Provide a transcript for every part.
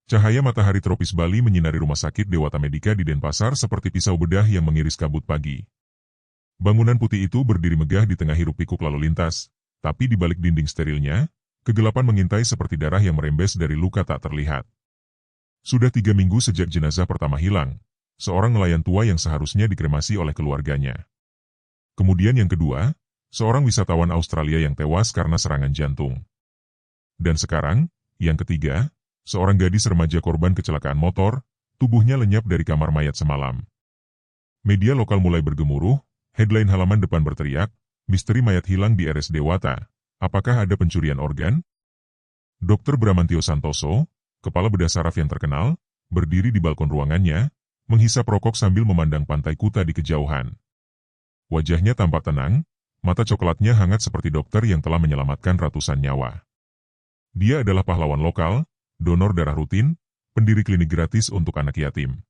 Cahaya matahari tropis Bali menyinari rumah sakit Dewata Medika di Denpasar seperti pisau bedah yang mengiris kabut pagi. Bangunan putih itu berdiri megah di tengah hiruk-pikuk lalu lintas, tapi di balik dinding sterilnya, kegelapan mengintai seperti darah yang merembes dari luka tak terlihat. Sudah 3 minggu sejak jenazah pertama hilang, seorang nelayan tua yang seharusnya dikremasi oleh keluarganya. Kemudian yang kedua, seorang wisatawan Australia yang tewas karena serangan jantung. Dan sekarang, yang ketiga, seorang gadis remaja korban kecelakaan motor, tubuhnya lenyap dari kamar mayat semalam. Media lokal mulai bergemuruh, headline halaman depan berteriak, "Misteri mayat hilang di RS Dewata. Apakah ada pencurian organ?" Dr. Bramantio Santoso, kepala bedah saraf yang terkenal, berdiri di balkon ruangannya, menghisap rokok sambil memandang pantai Kuta di kejauhan. Wajahnya tampak tenang, mata coklatnya hangat seperti dokter yang telah menyelamatkan ratusan nyawa. Dia adalah pahlawan lokal, donor darah rutin, pendiri klinik gratis untuk anak yatim.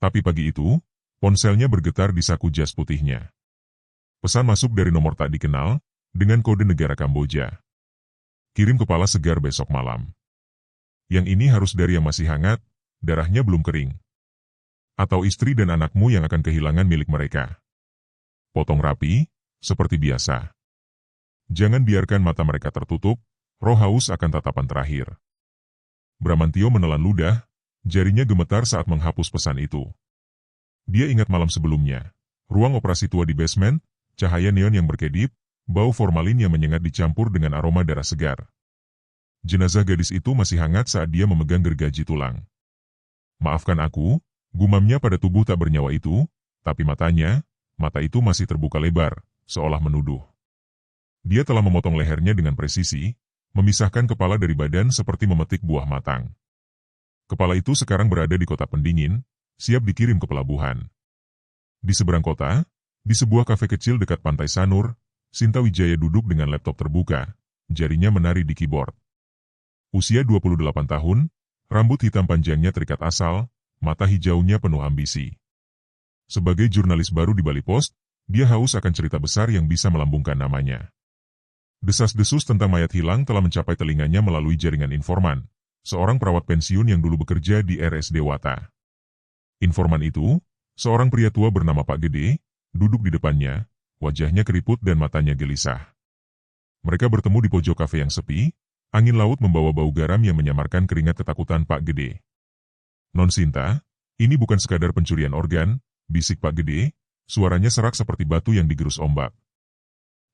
Tapi pagi itu, ponselnya bergetar di saku jas putihnya. Pesan masuk dari nomor tak dikenal, dengan kode negara Kamboja. Kirim kepala segar besok malam. Yang ini harus dari yang masih hangat, darahnya belum kering. Atau istri dan anakmu yang akan kehilangan milik mereka. Potong rapi, seperti biasa. Jangan biarkan mata mereka tertutup, roh haus akan tatapan terakhir. Bramantio menelan ludah, jarinya gemetar saat menghapus pesan itu. Dia ingat malam sebelumnya, ruang operasi tua di basement, cahaya neon yang berkedip, bau formalin yang menyengat dicampur dengan aroma darah segar. Jenazah gadis itu masih hangat saat dia memegang gergaji tulang. "Maafkan aku," gumamnya pada tubuh tak bernyawa itu, tapi mata itu masih terbuka lebar, seolah menuduh. Dia telah memotong lehernya dengan presisi, memisahkan kepala dari badan seperti memetik buah matang. Kepala itu sekarang berada di kota pendingin, siap dikirim ke pelabuhan. Di seberang kota, di sebuah kafe kecil dekat pantai Sanur, Sinta Wijaya duduk dengan laptop terbuka, jarinya menari di keyboard. Usia 28 tahun, rambut hitam panjangnya terikat asal, mata hijaunya penuh ambisi. Sebagai jurnalis baru di Bali Post, dia haus akan cerita besar yang bisa melambungkan namanya. Desas-desus tentang mayat hilang telah mencapai telinganya melalui jaringan informan, seorang perawat pensiun yang dulu bekerja di RS Dewata. Informan itu, seorang pria tua bernama Pak Gede, duduk di depannya, wajahnya keriput dan matanya gelisah. Mereka bertemu di pojok kafe yang sepi, angin laut membawa bau garam yang menyamarkan keringat ketakutan Pak Gede. "Non Sinta, ini bukan sekadar pencurian organ," bisik Pak Gede, suaranya serak seperti batu yang digerus ombak.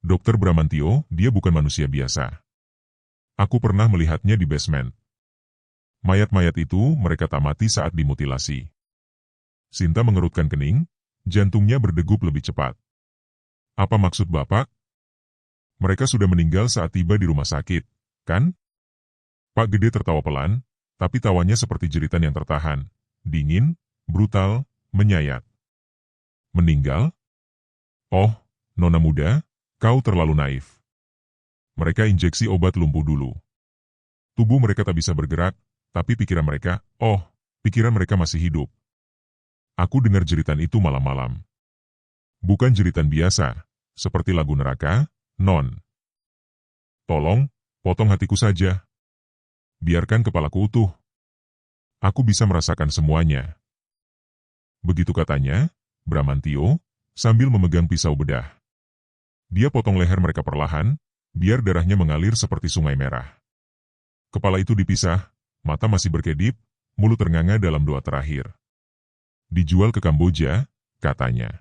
"Dokter Bramantio, dia bukan manusia biasa. Aku pernah melihatnya di basement. Mayat-mayat itu mereka tak mati saat dimutilasi." Sinta mengerutkan kening, jantungnya berdegup lebih cepat. "Apa maksud Bapak? Mereka sudah meninggal saat tiba di rumah sakit, kan?" Pak Gede tertawa pelan, tapi tawanya seperti jeritan yang tertahan, dingin, brutal, menyayat. "Meninggal? Oh, nona muda, kau terlalu naif. Mereka injeksi obat lumpuh dulu. Tubuh mereka tak bisa bergerak, tapi pikiran mereka masih hidup. Aku dengar jeritan itu malam-malam. Bukan jeritan biasa, seperti lagu neraka, Non. Tolong, potong hatiku saja. Biarkan kepalaku utuh. Aku bisa merasakan semuanya." Begitu katanya, Bramantio, sambil memegang pisau bedah. Dia potong leher mereka perlahan, biar darahnya mengalir seperti sungai merah. Kepala itu dipisah, mata masih berkedip, mulut ternganga dalam doa terakhir. "Dijual ke Kamboja," katanya.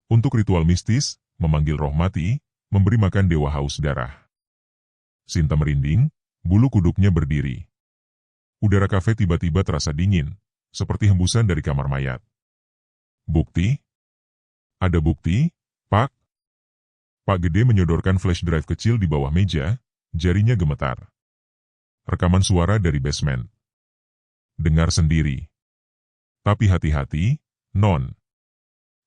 "Untuk ritual mistis, memanggil roh mati, memberi makan dewa haus darah." Sinta merinding, bulu kuduknya berdiri. Udara kafe tiba-tiba terasa dingin, seperti hembusan dari kamar mayat. "Bukti? Ada bukti, Pak?" Pak Gede menyodorkan flash drive kecil di bawah meja, jarinya gemetar. "Rekaman suara dari basement. Dengar sendiri. Tapi hati-hati, Non.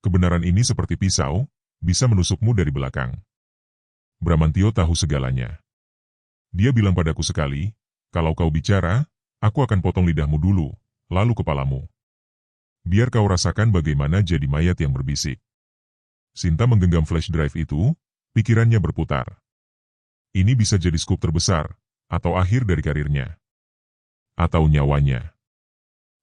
Kebenaran ini seperti pisau, bisa menusukmu dari belakang." Bramantio tahu segalanya. Dia bilang padaku sekali, "Kalau kau bicara, aku akan potong lidahmu dulu, lalu kepalamu. Biar kau rasakan bagaimana jadi mayat yang berbisik." Sinta menggenggam flash drive itu, pikirannya berputar. Ini bisa jadi skup terbesar, atau akhir dari karirnya. atau nyawanya.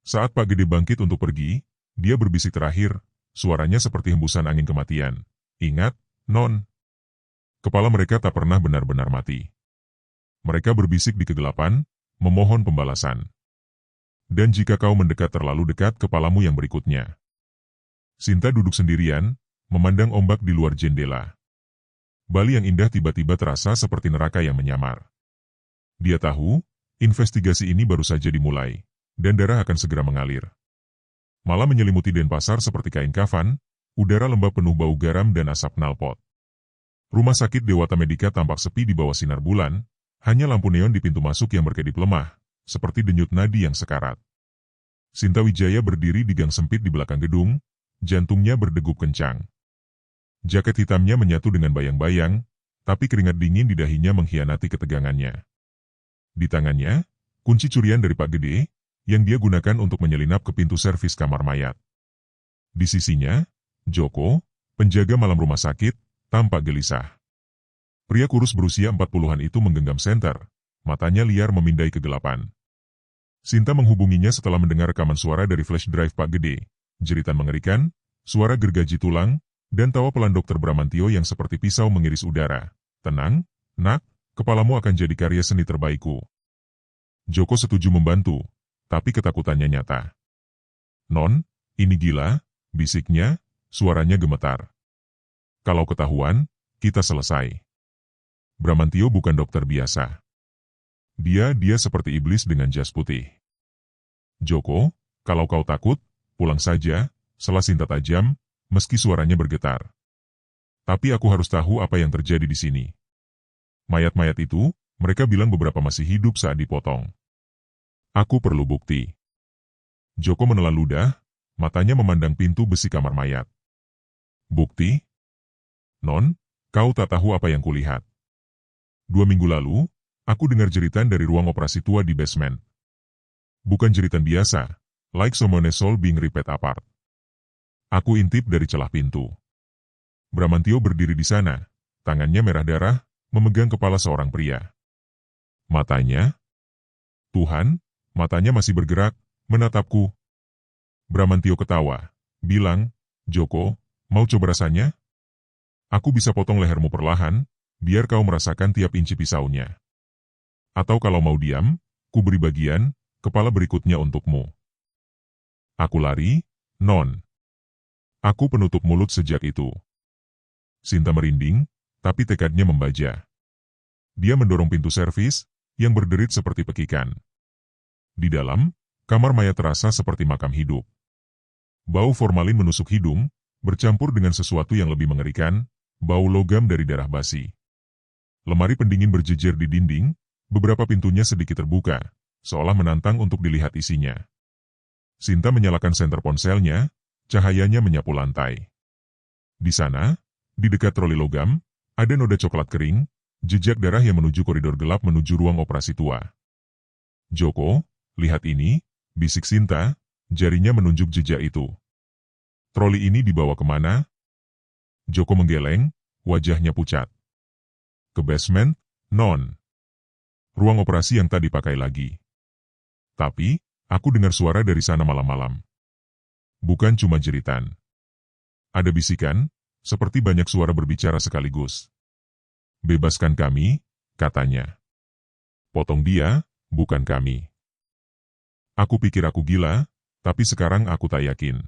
Saat Pak Gede bangkit untuk pergi, dia berbisik terakhir, suaranya seperti hembusan angin kematian. Ingat, Non. Kepala mereka tak pernah benar-benar mati. Mereka berbisik di kegelapan, memohon pembalasan. Dan jika kau mendekat terlalu dekat kepalamu yang berikutnya. Sinta duduk sendirian, memandang ombak di luar jendela. Bali yang indah tiba-tiba terasa seperti neraka yang menyamar. Dia tahu, investigasi ini baru saja dimulai, dan darah akan segera mengalir. Malam menyelimuti Denpasar seperti kain kafan, udara lembab penuh bau garam dan asap knalpot. Rumah sakit Dewata Medika tampak sepi di bawah sinar bulan, hanya lampu neon di pintu masuk yang berkedip lemah, seperti denyut nadi yang sekarat. Sinta Wijaya berdiri di gang sempit di belakang gedung, jantungnya berdegup kencang. Jaket hitamnya menyatu dengan bayang-bayang, tapi keringat dingin di dahinya mengkhianati ketegangannya. Di tangannya, kunci curian dari Pak Gede, yang dia gunakan untuk menyelinap ke pintu servis kamar mayat. Di sisinya, Joko, penjaga malam rumah sakit, tampak gelisah. Pria kurus berusia 40-an itu menggenggam senter, matanya liar memindai kegelapan. Sinta menghubunginya setelah mendengar rekaman suara dari flash drive Pak Gede, jeritan mengerikan, suara gergaji tulang, dan tawa pelan Dokter Bramantio yang seperti pisau mengiris udara. Tenang, nak, kepalamu akan jadi karya seni terbaikku. Joko setuju membantu, tapi ketakutannya nyata. Non, ini gila, bisiknya, suaranya gemetar. Kalau ketahuan, kita selesai. Bramantio bukan dokter biasa. Dia seperti iblis dengan jas putih. Joko, kalau kau takut, pulang saja, sela Sinta tajam, meski suaranya bergetar. Tapi aku harus tahu apa yang terjadi di sini. Mayat-mayat itu, mereka bilang beberapa masih hidup saat dipotong. Aku perlu bukti. Joko menelan ludah, matanya memandang pintu besi kamar mayat. Bukti? Non, kau tak tahu apa yang kulihat. 2 minggu lalu, aku dengar jeritan dari ruang operasi tua di basement. Bukan jeritan biasa, like someone's soul being ripped apart. Aku intip dari celah pintu. Bramantio berdiri di sana, tangannya merah darah, memegang kepala seorang pria. Matanya, Tuhan, matanya masih bergerak, menatapku. Bramantio ketawa, bilang, Joko, mau coba rasanya? Aku bisa potong lehermu perlahan, biar kau merasakan tiap inci pisaunya. Atau kalau mau diam, ku beri bagian, kepala berikutnya untukmu. Aku lari, Non. Aku penutup mulut sejak itu. Sinta merinding, tapi tekadnya membaja. Dia mendorong pintu servis, yang berderit seperti pekikan. Di dalam, kamar mayat terasa seperti makam hidup. Bau formalin menusuk hidung, bercampur dengan sesuatu yang lebih mengerikan, bau logam dari darah basi. Lemari pendingin berjejer di dinding, beberapa pintunya sedikit terbuka, seolah menantang untuk dilihat isinya. Sinta menyalakan senter ponselnya, cahayanya menyapu lantai. Di sana, di dekat troli logam, ada noda coklat kering, jejak darah yang menuju koridor gelap menuju ruang operasi tua. Joko, lihat ini, bisik Sinta, jarinya menunjuk jejak itu. Troli ini dibawa kemana? Joko menggeleng, wajahnya pucat. Ke basement, Non. Ruang operasi yang tak dipakai lagi. Tapi, aku dengar suara dari sana malam-malam. Bukan cuma jeritan. Ada bisikan, seperti banyak suara berbicara sekaligus. Bebaskan kami, katanya. Potong dia, bukan kami. Aku pikir aku gila, tapi sekarang aku tak yakin.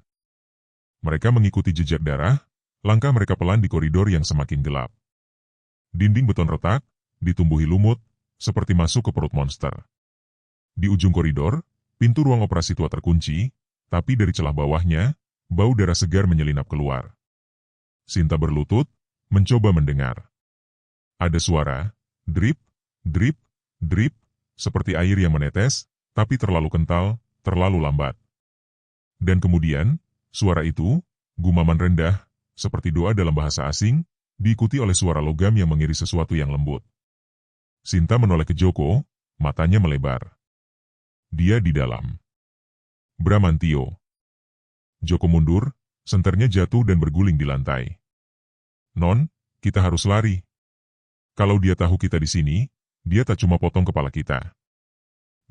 Mereka mengikuti jejak darah, langkah mereka pelan di koridor yang semakin gelap. Dinding beton retak, ditumbuhi lumut, seperti masuk ke perut monster. Di ujung koridor, pintu ruang operasi tua terkunci, tapi dari celah bawahnya, bau darah segar menyelinap keluar. Sinta berlutut, mencoba mendengar. Ada suara, drip, drip, drip, seperti air yang menetes, tapi terlalu kental, terlalu lambat. Dan kemudian, suara itu, gumaman rendah, seperti doa dalam bahasa asing, diikuti oleh suara logam yang mengiris sesuatu yang lembut. Sinta menoleh ke Joko, matanya melebar. Dia di dalam. Bramantio. Joko mundur, senternya jatuh dan berguling di lantai. Non, kita harus lari. Kalau dia tahu kita di sini, dia tak cuma potong kepala kita.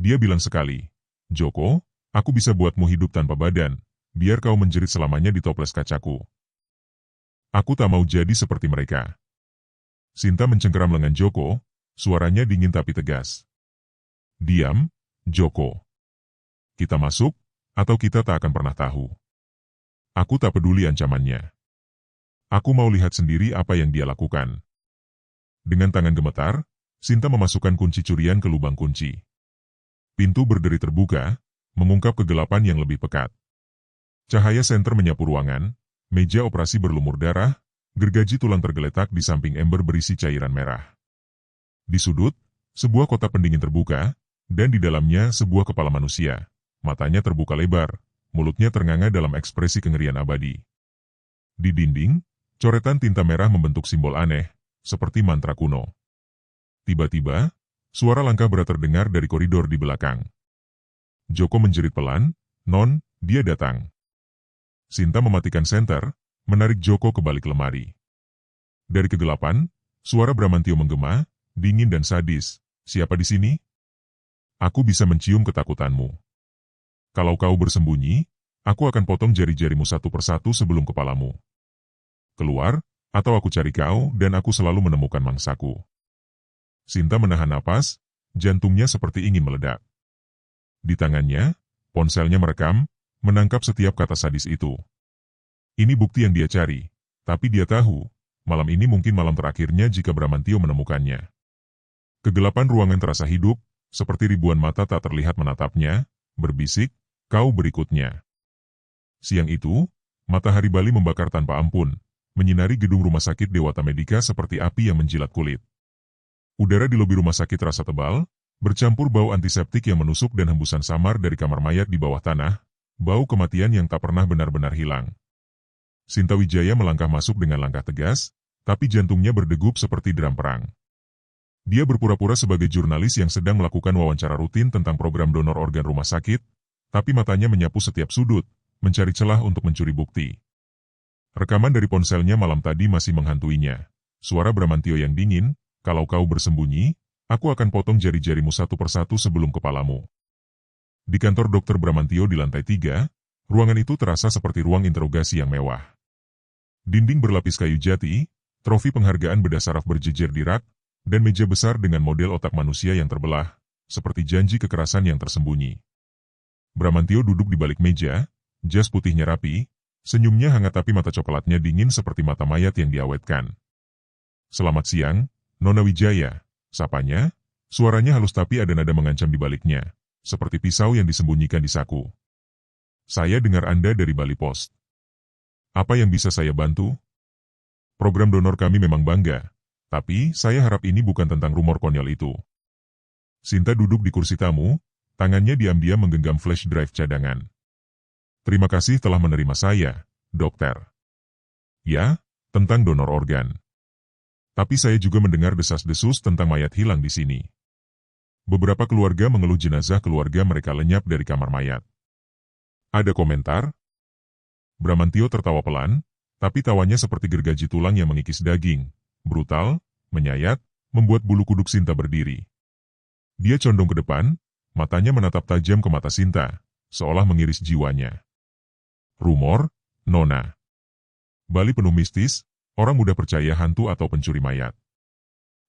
Dia bilang sekali, "Joko, aku bisa buatmu hidup tanpa badan, biar kau menjerit selamanya di toples kacaku." Aku tak mau jadi seperti mereka. Sinta mencengkeram lengan Joko, suaranya dingin tapi tegas. "Diam, Joko. Kita masuk, atau kita tak akan pernah tahu." Aku tak peduli ancamannya. Aku mau lihat sendiri apa yang dia lakukan. Dengan tangan gemetar, Sinta memasukkan kunci curian ke lubang kunci. Pintu berderi terbuka, mengungkap kegelapan yang lebih pekat. Cahaya senter menyapu ruangan, meja operasi berlumur darah, gergaji tulang tergeletak di samping ember berisi cairan merah. Di sudut, sebuah kotak pendingin terbuka, dan di dalamnya sebuah kepala manusia. Matanya terbuka lebar, mulutnya ternganga dalam ekspresi kengerian abadi. Di dinding, coretan tinta merah membentuk simbol aneh, seperti mantra kuno. Tiba-tiba, suara langkah berat terdengar dari koridor di belakang. Joko menjerit pelan, "Non, dia datang." Sinta mematikan senter, menarik Joko ke balik lemari. Dari kegelapan, suara Bramantio menggema, dingin dan sadis. "Siapa di sini? Aku bisa mencium ketakutanmu. Kalau kau bersembunyi, aku akan potong jari-jarimu satu persatu sebelum kepalamu. Keluar, atau aku cari kau dan aku selalu menemukan mangsaku." Sinta menahan napas, jantungnya seperti ingin meledak. Di tangannya, ponselnya merekam, menangkap setiap kata sadis itu. Ini bukti yang dia cari, tapi dia tahu, malam ini mungkin malam terakhirnya jika Bramantio menemukannya. Kegelapan ruangan terasa hidup, seperti ribuan mata tak terlihat menatapnya, berbisik, "Kau berikutnya." Siang itu, matahari Bali membakar tanpa ampun, menyinari gedung rumah sakit Dewata Medika seperti api yang menjilat kulit. Udara di lobi rumah sakit terasa tebal, bercampur bau antiseptik yang menusuk dan hembusan samar dari kamar mayat di bawah tanah, bau kematian yang tak pernah benar-benar hilang. Sinta Wijaya melangkah masuk dengan langkah tegas, tapi jantungnya berdegup seperti drum perang. Dia berpura-pura sebagai jurnalis yang sedang melakukan wawancara rutin tentang program donor organ rumah sakit, tapi matanya menyapu setiap sudut, mencari celah untuk mencuri bukti. Rekaman dari ponselnya malam tadi masih menghantuinya. Suara Bramantio yang dingin, "Kalau kau bersembunyi, aku akan potong jari-jarimu satu persatu sebelum kepalamu." Di kantor Dr. Bramantio di lantai 3, ruangan itu terasa seperti ruang interogasi yang mewah. Dinding berlapis kayu jati, trofi penghargaan bedah saraf berjejer di rak, dan meja besar dengan model otak manusia yang terbelah, seperti janji kekerasan yang tersembunyi. Bramantio duduk di balik meja, jas putihnya rapi, senyumnya hangat tapi mata coklatnya dingin seperti mata mayat yang diawetkan. "Selamat siang, Nona Wijaya," sapanya, suaranya halus tapi ada nada mengancam di baliknya, seperti pisau yang disembunyikan di saku. "Saya dengar Anda dari Bali Post. Apa yang bisa saya bantu? Program donor kami memang bangga, tapi saya harap ini bukan tentang rumor konyol itu." Sinta duduk di kursi tamu, tangannya diam-diam menggenggam flash drive cadangan. "Terima kasih telah menerima saya, dokter." "Ya, tentang donor organ. Tapi saya juga mendengar desas-desus tentang mayat hilang di sini. Beberapa keluarga mengeluh jenazah keluarga mereka lenyap dari kamar mayat." "Ada komentar?" Bramantio tertawa pelan, tapi tawanya seperti gergaji tulang yang mengikis daging, brutal, menyayat, membuat bulu kuduk Sinta berdiri. Dia condong ke depan, matanya menatap tajam ke mata Sinta, seolah mengiris jiwanya. "Rumor, Nona. Bali penuh mistis, orang mudah percaya hantu atau pencuri mayat.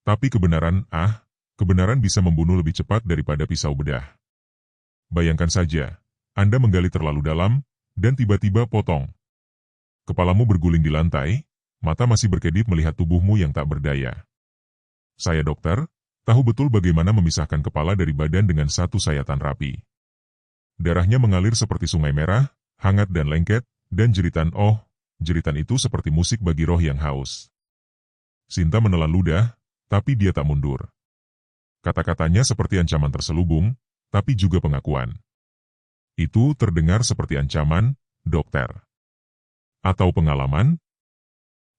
Tapi kebenaran bisa membunuh lebih cepat daripada pisau bedah. Bayangkan saja, Anda menggali terlalu dalam, dan tiba-tiba potong. Kepalamu berguling di lantai, mata masih berkedip melihat tubuhmu yang tak berdaya. Saya dokter, tahu betul bagaimana memisahkan kepala dari badan dengan satu sayatan rapi. Darahnya mengalir seperti sungai merah, hangat dan lengket, dan jeritan itu seperti musik bagi roh yang haus." Sinta menelan ludah, tapi dia tak mundur. Kata-katanya seperti ancaman terselubung, tapi juga pengakuan. "Itu terdengar seperti ancaman, dokter. Atau pengalaman?"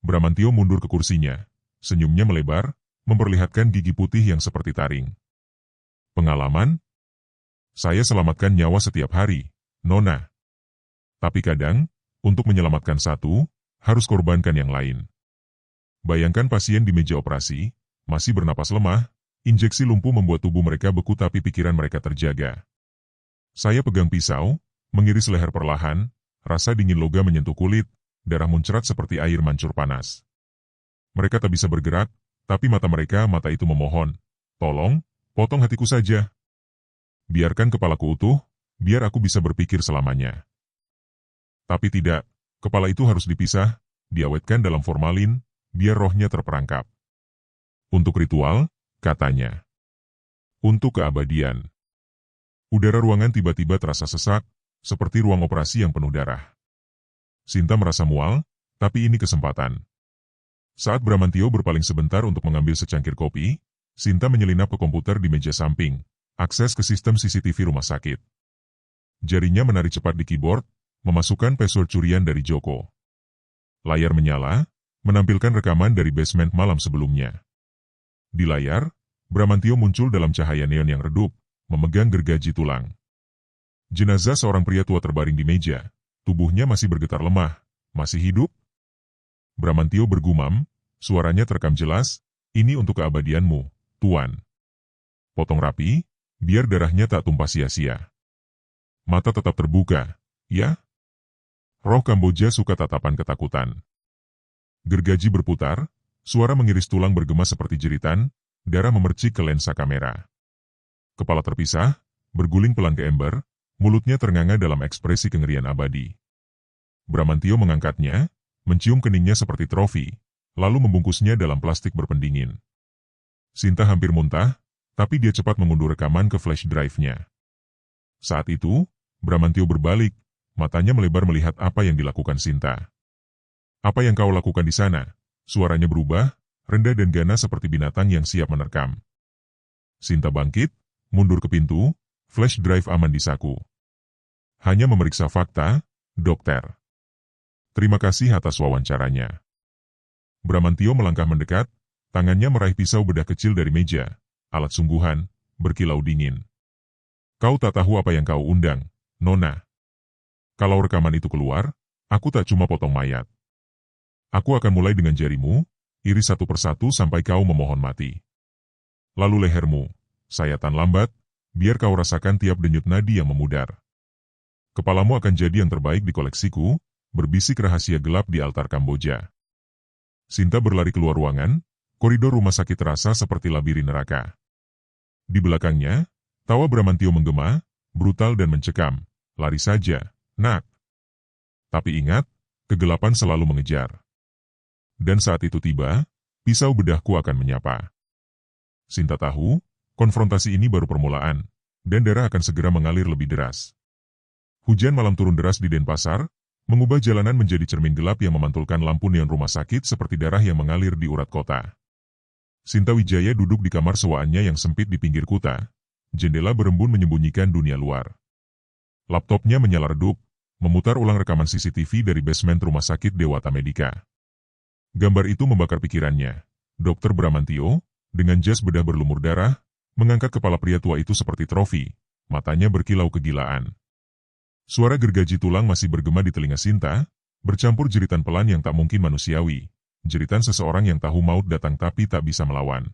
Bramantio mundur ke kursinya, senyumnya melebar, memperlihatkan gigi putih yang seperti taring. "Pengalaman? Saya selamatkan nyawa setiap hari, Nona. Tapi kadang, untuk menyelamatkan satu, harus korbankan yang lain. Bayangkan pasien di meja operasi, masih bernapas lemah, Injeksi lumpuh membuat tubuh mereka beku tapi pikiran mereka terjaga. Saya pegang pisau, mengiris leher perlahan, rasa dingin logam menyentuh kulit, darah muncrat seperti air mancur panas. Mereka tak bisa bergerak, tapi mata itu memohon, "Tolong, potong hatiku saja. Biarkan kepalaku utuh, biar aku bisa berpikir selamanya." Tapi tidak, kepala itu harus dipisah, diawetkan dalam formalin, biar rohnya terperangkap. Untuk ritual, katanya. Untuk keabadian. Udara ruangan tiba-tiba terasa sesak, seperti ruang operasi yang penuh darah. Sinta merasa mual, tapi ini kesempatan. Saat Bramantio berpaling sebentar untuk mengambil secangkir kopi, Sinta menyelinap ke komputer di meja samping, akses ke sistem CCTV rumah sakit. Jarinya menari cepat di keyboard, memasukkan password curian dari Joko. Layar menyala, menampilkan rekaman dari basement malam sebelumnya. Di layar, Bramantio muncul dalam cahaya neon yang redup, memegang gergaji tulang. Jenazah seorang pria tua terbaring di meja, tubuhnya masih bergetar lemah, masih hidup? Bramantio bergumam, suaranya terekam jelas, "Ini untuk keabadianmu, Tuan. Potong rapi, biar darahnya tak tumpah sia-sia." Mata tetap terbuka, ya? Roh Kamboja suka tatapan ketakutan. Gergaji berputar, suara mengiris tulang bergema seperti jeritan, darah memercik ke lensa kamera. Kepala terpisah, berguling pelan ke ember, mulutnya ternganga dalam ekspresi kengerian abadi. Bramantio mengangkatnya, mencium keningnya seperti trofi, lalu membungkusnya dalam plastik berpendingin. Sinta hampir muntah, tapi dia cepat mengunduh rekaman ke flash drive-nya. Saat itu, Bramantio berbalik, matanya melebar melihat apa yang dilakukan Sinta. "Apa yang kau lakukan di sana?" Suaranya berubah, rendah dan ganas seperti binatang yang siap menerkam. Sinta bangkit, mundur ke pintu, flash drive aman di saku. "Hanya memeriksa fakta, dokter. Terima kasih atas wawancaranya." Bramantio melangkah mendekat, tangannya meraih pisau bedah kecil dari meja, alat sungguhan, berkilau dingin. "Kau tak tahu apa yang kau undang, Nona. Kalau rekaman itu keluar, aku tak cuma potong mayat. Aku akan mulai dengan jarimu, iris satu persatu sampai kau memohon mati. Lalu lehermu, sayatan lambat, biar kau rasakan tiap denyut nadi yang memudar. Kepalamu akan jadi yang terbaik di koleksiku," berbisik rahasia gelap di altar Kamboja. Sinta berlari keluar ruangan, koridor rumah sakit terasa seperti labirin neraka. Di belakangnya, tawa Bramantio menggema, brutal dan mencekam, "Lari saja, nak. Tapi ingat, kegelapan selalu mengejar." Dan saat itu tiba, pisau bedahku akan menyapa. Sinta tahu, konfrontasi ini baru permulaan, dan darah akan segera mengalir lebih deras. Hujan malam turun deras di Denpasar, mengubah jalanan menjadi cermin gelap yang memantulkan lampu neon rumah sakit seperti darah yang mengalir di urat kota. Sinta Wijaya duduk di kamar sewaannya yang sempit di pinggir kuta, jendela berembun menyembunyikan dunia luar. Laptopnya menyala redup, memutar ulang rekaman CCTV dari basement rumah sakit Dewata Medika. Gambar itu membakar pikirannya. Dokter Bramantio, dengan jas bedah berlumur darah, mengangkat kepala pria tua itu seperti trofi, matanya berkilau kegilaan. Suara gergaji tulang masih bergema di telinga Sinta, bercampur jeritan pelan yang tak mungkin manusiawi, jeritan seseorang yang tahu maut datang tapi tak bisa melawan.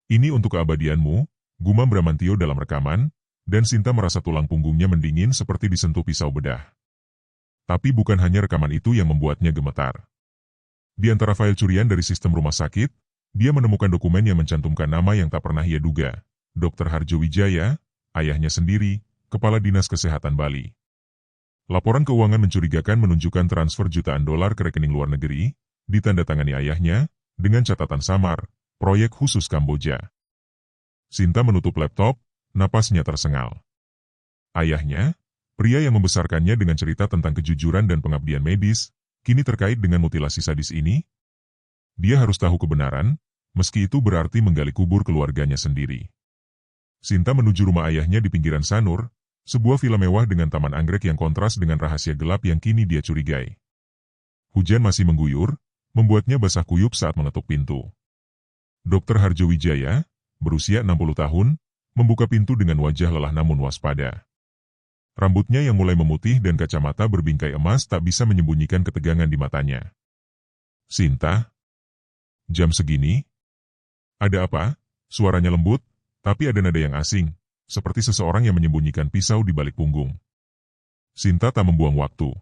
"Ini untuk keabadianmu," gumam Bramantio dalam rekaman, dan Sinta merasa tulang punggungnya mendingin seperti disentuh pisau bedah. Tapi bukan hanya rekaman itu yang membuatnya gemetar. Di antara file curian dari sistem rumah sakit, dia menemukan dokumen yang mencantumkan nama yang tak pernah ia duga, Dr. Harjo Wijaya, ayahnya sendiri, Kepala Dinas Kesehatan Bali. Laporan keuangan mencurigakan menunjukkan transfer jutaan dolar ke rekening luar negeri, ditandatangani ayahnya, dengan catatan samar, proyek khusus Kamboja. Sinta menutup laptop, napasnya tersengal. Ayahnya, pria yang membesarkannya dengan cerita tentang kejujuran dan pengabdian medis, kini terkait dengan mutilasi sadis ini? Dia harus tahu kebenaran, meski itu berarti menggali kubur keluarganya sendiri. Sinta menuju rumah ayahnya di pinggiran Sanur, sebuah villa mewah dengan taman anggrek yang kontras dengan rahasia gelap yang kini dia curigai. Hujan masih mengguyur, membuatnya basah kuyup saat mengetuk pintu. Dr. Harjo Wijaya, berusia 60 tahun, membuka pintu dengan wajah lelah namun waspada. Rambutnya yang mulai memutih dan kacamata berbingkai emas tak bisa menyembunyikan ketegangan di matanya. "Sinta? Jam segini? Ada apa?" Suaranya lembut, tapi ada nada yang asing, seperti seseorang yang menyembunyikan pisau di balik punggung. Sinta tak membuang waktu.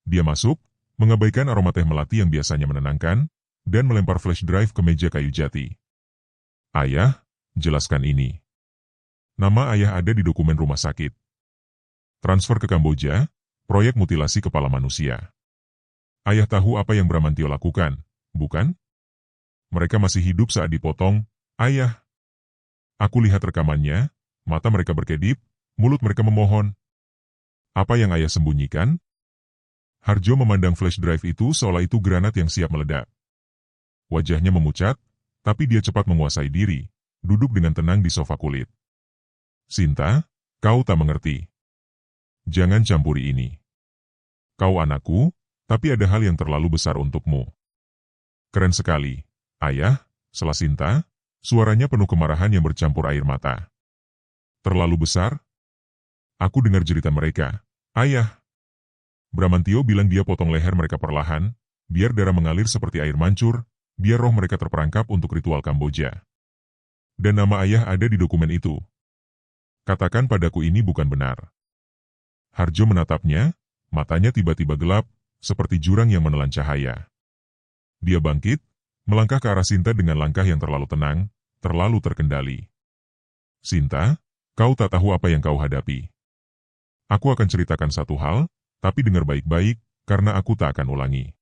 Dia masuk, mengabaikan aroma teh melati yang biasanya menenangkan, dan melempar flash drive ke meja kayu jati. Ayah, jelaskan ini. Nama ayah ada di dokumen rumah sakit. Transfer ke Kamboja, proyek mutilasi kepala manusia. Ayah tahu apa yang Bramantio lakukan, bukan? Mereka masih hidup saat dipotong, ayah. Aku lihat rekamannya, mata mereka berkedip, mulut mereka memohon. Apa yang ayah sembunyikan? Harjo memandang flash drive itu seolah itu granat yang siap meledak. Wajahnya memucat, tapi dia cepat menguasai diri, duduk dengan tenang di sofa kulit. Sinta, kau tak mengerti. Jangan campuri ini. Kau anakku, tapi ada hal yang terlalu besar untukmu. Keren sekali, ayah, sela Sinta, suaranya penuh kemarahan yang bercampur air mata. Terlalu besar? Aku dengar jeritan mereka, ayah. Bramantio bilang dia potong leher mereka perlahan, biar darah mengalir seperti air mancur, biar roh mereka terperangkap untuk ritual Kamboja. Dan nama ayah ada di dokumen itu. Katakan padaku ini bukan benar. Harjo menatapnya, matanya tiba-tiba gelap, seperti jurang yang menelan cahaya. Dia bangkit, melangkah ke arah Sinta dengan langkah yang terlalu tenang, terlalu terkendali. Sinta, kau tak tahu apa yang kau hadapi. Aku akan ceritakan satu hal, tapi dengar baik-baik, karena aku tak akan ulangi.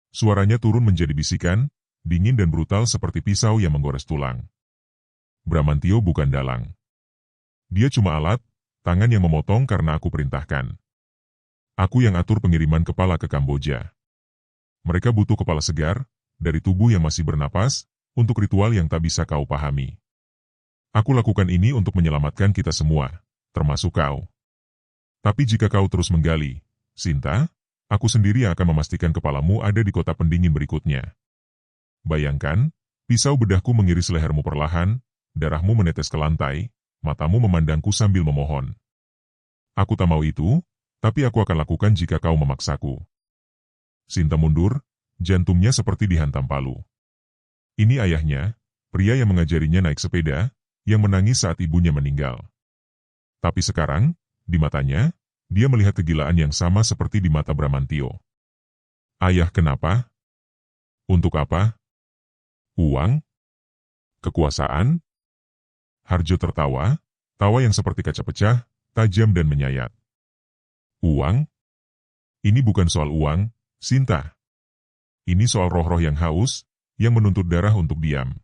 Suaranya turun menjadi bisikan, dingin dan brutal seperti pisau yang menggores tulang. Bramantio bukan dalang. Dia cuma alat, tangan yang memotong karena aku perintahkan. Aku yang atur pengiriman kepala ke Kamboja. Mereka butuh kepala segar, dari tubuh yang masih bernapas, untuk ritual yang tak bisa kau pahami. Aku lakukan ini untuk menyelamatkan kita semua, termasuk kau. Tapi jika kau terus menggali, Sinta, aku sendiri yang akan memastikan kepalamu ada di kota pendingin berikutnya. Bayangkan, pisau bedahku mengiris lehermu perlahan, darahmu menetes ke lantai, matamu memandangku sambil memohon. Aku tak mau itu, tapi aku akan lakukan jika kau memaksaku. Sinta mundur, jantungnya seperti dihantam palu. Ini ayahnya, pria yang mengajarinya naik sepeda, yang menangis saat ibunya meninggal. Tapi sekarang, di matanya, dia melihat kegilaan yang sama seperti di mata Bramantio. Ayah, kenapa? Untuk apa? Uang? Kekuasaan? Harjo tertawa, tawa yang seperti kaca pecah, tajam dan menyayat. Uang? Ini bukan soal uang, Sinta. Ini soal roh-roh yang haus, yang menuntut darah untuk diam.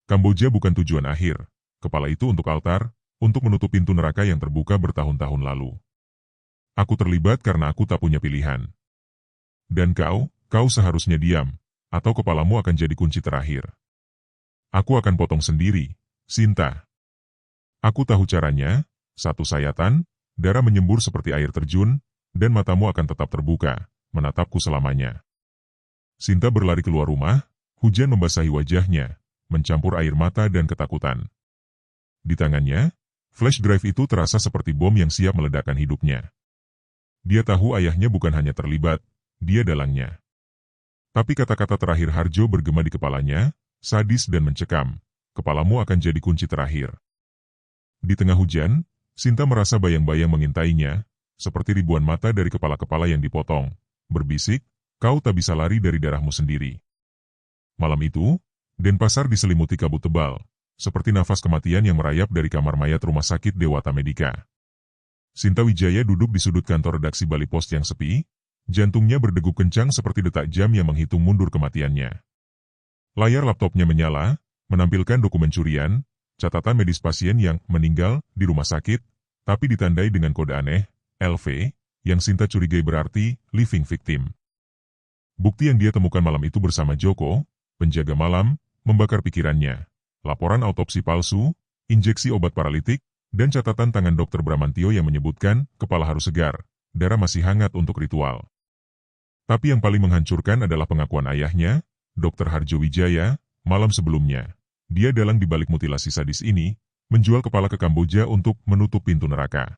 Kamboja bukan tujuan akhir, kepala itu untuk altar, untuk menutup pintu neraka yang terbuka bertahun-tahun lalu. Aku terlibat karena aku tak punya pilihan. Dan kau seharusnya diam, atau kepalamu akan jadi kunci terakhir. Aku akan potong sendiri, Sinta. Aku tahu caranya, satu sayatan, darah menyembur seperti air terjun, dan matamu akan tetap terbuka, menatapku selamanya. Sinta berlari keluar rumah, hujan membasahi wajahnya, mencampur air mata dan ketakutan. Di tangannya, flash drive itu terasa seperti bom yang siap meledakkan hidupnya. Dia tahu ayahnya bukan hanya terlibat, dia dalangnya. Tapi kata-kata terakhir Harjo bergema di kepalanya, sadis dan mencekam. Kepalamu akan jadi kunci terakhir. Di tengah hujan, Sinta merasa bayang-bayang mengintainya, seperti ribuan mata dari kepala-kepala yang dipotong, berbisik, kau tak bisa lari dari darahmu sendiri. Malam itu, Denpasar diselimuti kabut tebal, seperti nafas kematian yang merayap dari kamar mayat rumah sakit Dewata Medika. Sinta Wijaya duduk di sudut kantor redaksi Bali Post yang sepi, jantungnya berdegup kencang seperti detak jam yang menghitung mundur kematiannya. Layar laptopnya menyala, menampilkan dokumen curian, catatan medis pasien yang meninggal di rumah sakit, tapi ditandai dengan kode aneh, LV, yang Sinta curigai berarti living victim. Bukti yang dia temukan malam itu bersama Joko, penjaga malam, membakar pikirannya. Laporan autopsi palsu, injeksi obat paralitik, dan catatan tangan Dr. Bramantio yang menyebutkan kepala harus segar, darah masih hangat untuk ritual. Tapi yang paling menghancurkan adalah pengakuan ayahnya, Dr. Harjo Wijaya, malam sebelumnya. Dia dalang di balik mutilasi sadis ini, menjual kepala ke Kamboja untuk menutup pintu neraka.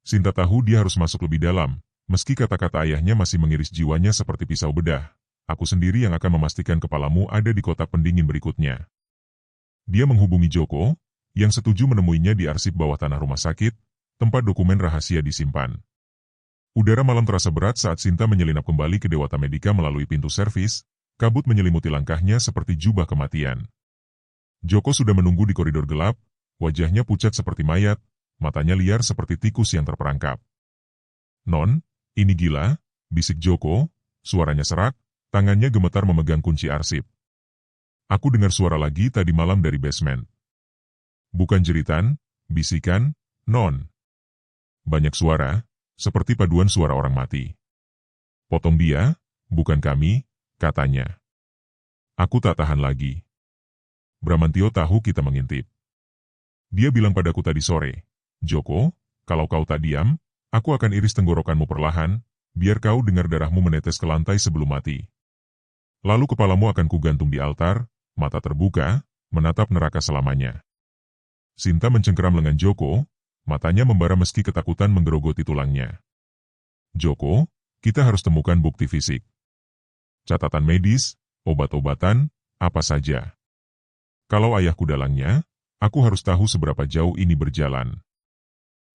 Sinta tahu dia harus masuk lebih dalam, meski kata-kata ayahnya masih mengiris jiwanya seperti pisau bedah. Aku sendiri yang akan memastikan kepalamu ada di kota pendingin berikutnya. Dia menghubungi Joko, yang setuju menemuinya di arsip bawah tanah rumah sakit, tempat dokumen rahasia disimpan. Udara malam terasa berat saat Sinta menyelinap kembali ke Dewata Medika melalui pintu servis, kabut menyelimuti langkahnya seperti jubah kematian. Joko sudah menunggu di koridor gelap, wajahnya pucat seperti mayat, matanya liar seperti tikus yang terperangkap. "Non, ini gila," bisik Joko, suaranya serak, tangannya gemetar memegang kunci arsip. "Aku dengar suara lagi tadi malam dari basement." "Bukan jeritan, bisikan, Non. Banyak suara, seperti paduan suara orang mati." "Potong dia, bukan kami," katanya. "Aku tak tahan lagi. Bramantio tahu kita mengintip. Dia bilang padaku tadi sore, 'Joko, kalau kau tak diam, aku akan iris tenggorokanmu perlahan, biar kau dengar darahmu menetes ke lantai sebelum mati. Lalu kepalamu akan kugantung di altar, mata terbuka, menatap neraka selamanya.'" Sinta mencengkeram lengan Joko, matanya membara meski ketakutan menggerogoti tulangnya. "Joko, kita harus temukan bukti fisik. Catatan medis, obat-obatan, apa saja. Kalau ayahku dalangnya, aku harus tahu seberapa jauh ini berjalan."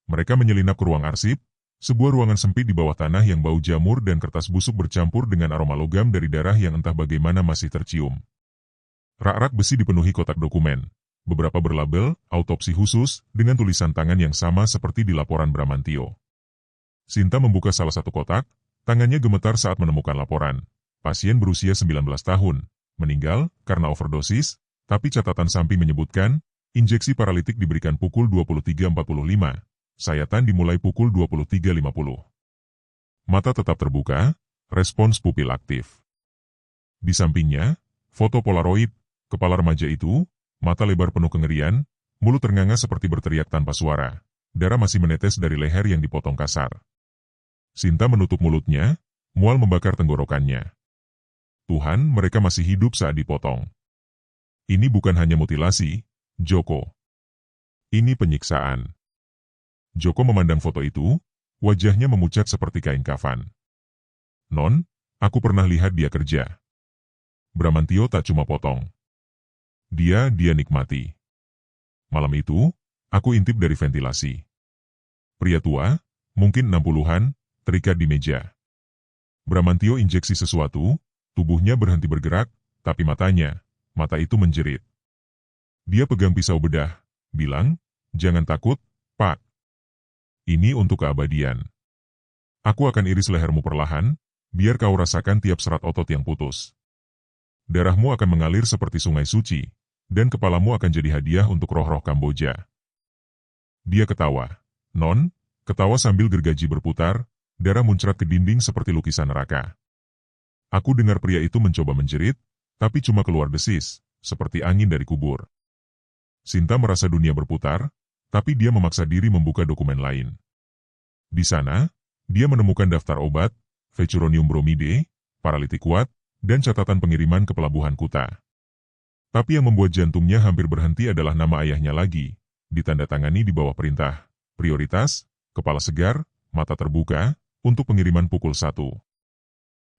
Mereka menyelinap ke ruang arsip, sebuah ruangan sempit di bawah tanah yang bau jamur dan kertas busuk bercampur dengan aroma logam dari darah yang entah bagaimana masih tercium. Rak-rak besi dipenuhi kotak dokumen, beberapa berlabel autopsi khusus dengan tulisan tangan yang sama seperti di laporan Bramantio. Sinta membuka salah satu kotak, tangannya gemetar saat menemukan laporan. Pasien berusia 19 tahun, meninggal karena overdosis, tapi catatan samping menyebutkan, injeksi paralitik diberikan pukul 23.45, sayatan dimulai pukul 23.50. Mata tetap terbuka, respons pupil aktif. Di sampingnya, foto polaroid, kepala remaja itu, mata lebar penuh kengerian, mulut ternganga seperti berteriak tanpa suara, darah masih menetes dari leher yang dipotong kasar. Sinta menutup mulutnya, mual membakar tenggorokannya. Tuhan, mereka masih hidup saat dipotong. Ini bukan hanya mutilasi, Joko. Ini penyiksaan. Joko memandang foto itu, wajahnya memucat seperti kain kafan. "Non, aku pernah lihat dia kerja. Bramantio tak cuma potong. Dia nikmati. Malam itu, aku intip dari ventilasi. Pria tua, mungkin 60-an, terikat di meja. Bramantio injeksi sesuatu, tubuhnya berhenti bergerak, tapi mata itu menjerit. Dia pegang pisau bedah, bilang, 'Jangan takut, Pak. Ini untuk keabadian. Aku akan iris lehermu perlahan, biar kau rasakan tiap serat otot yang putus. Darahmu akan mengalir seperti sungai suci, dan kepalamu akan jadi hadiah untuk roh-roh Kamboja.'" Dia ketawa. Non, ketawa sambil gergaji berputar, darah muncrat ke dinding seperti lukisan neraka. Aku dengar pria itu mencoba menjerit, tapi cuma keluar desis, seperti angin dari kubur. Sinta merasa dunia berputar, tapi dia memaksa diri membuka dokumen lain. Di sana, dia menemukan daftar obat, Vecuronium bromide, paralitik kuat, dan catatan pengiriman ke pelabuhan Kuta. Tapi yang membuat jantungnya hampir berhenti adalah nama ayahnya lagi, ditandatangani di bawah perintah, prioritas, kepala segar, mata terbuka, untuk pengiriman pukul 1.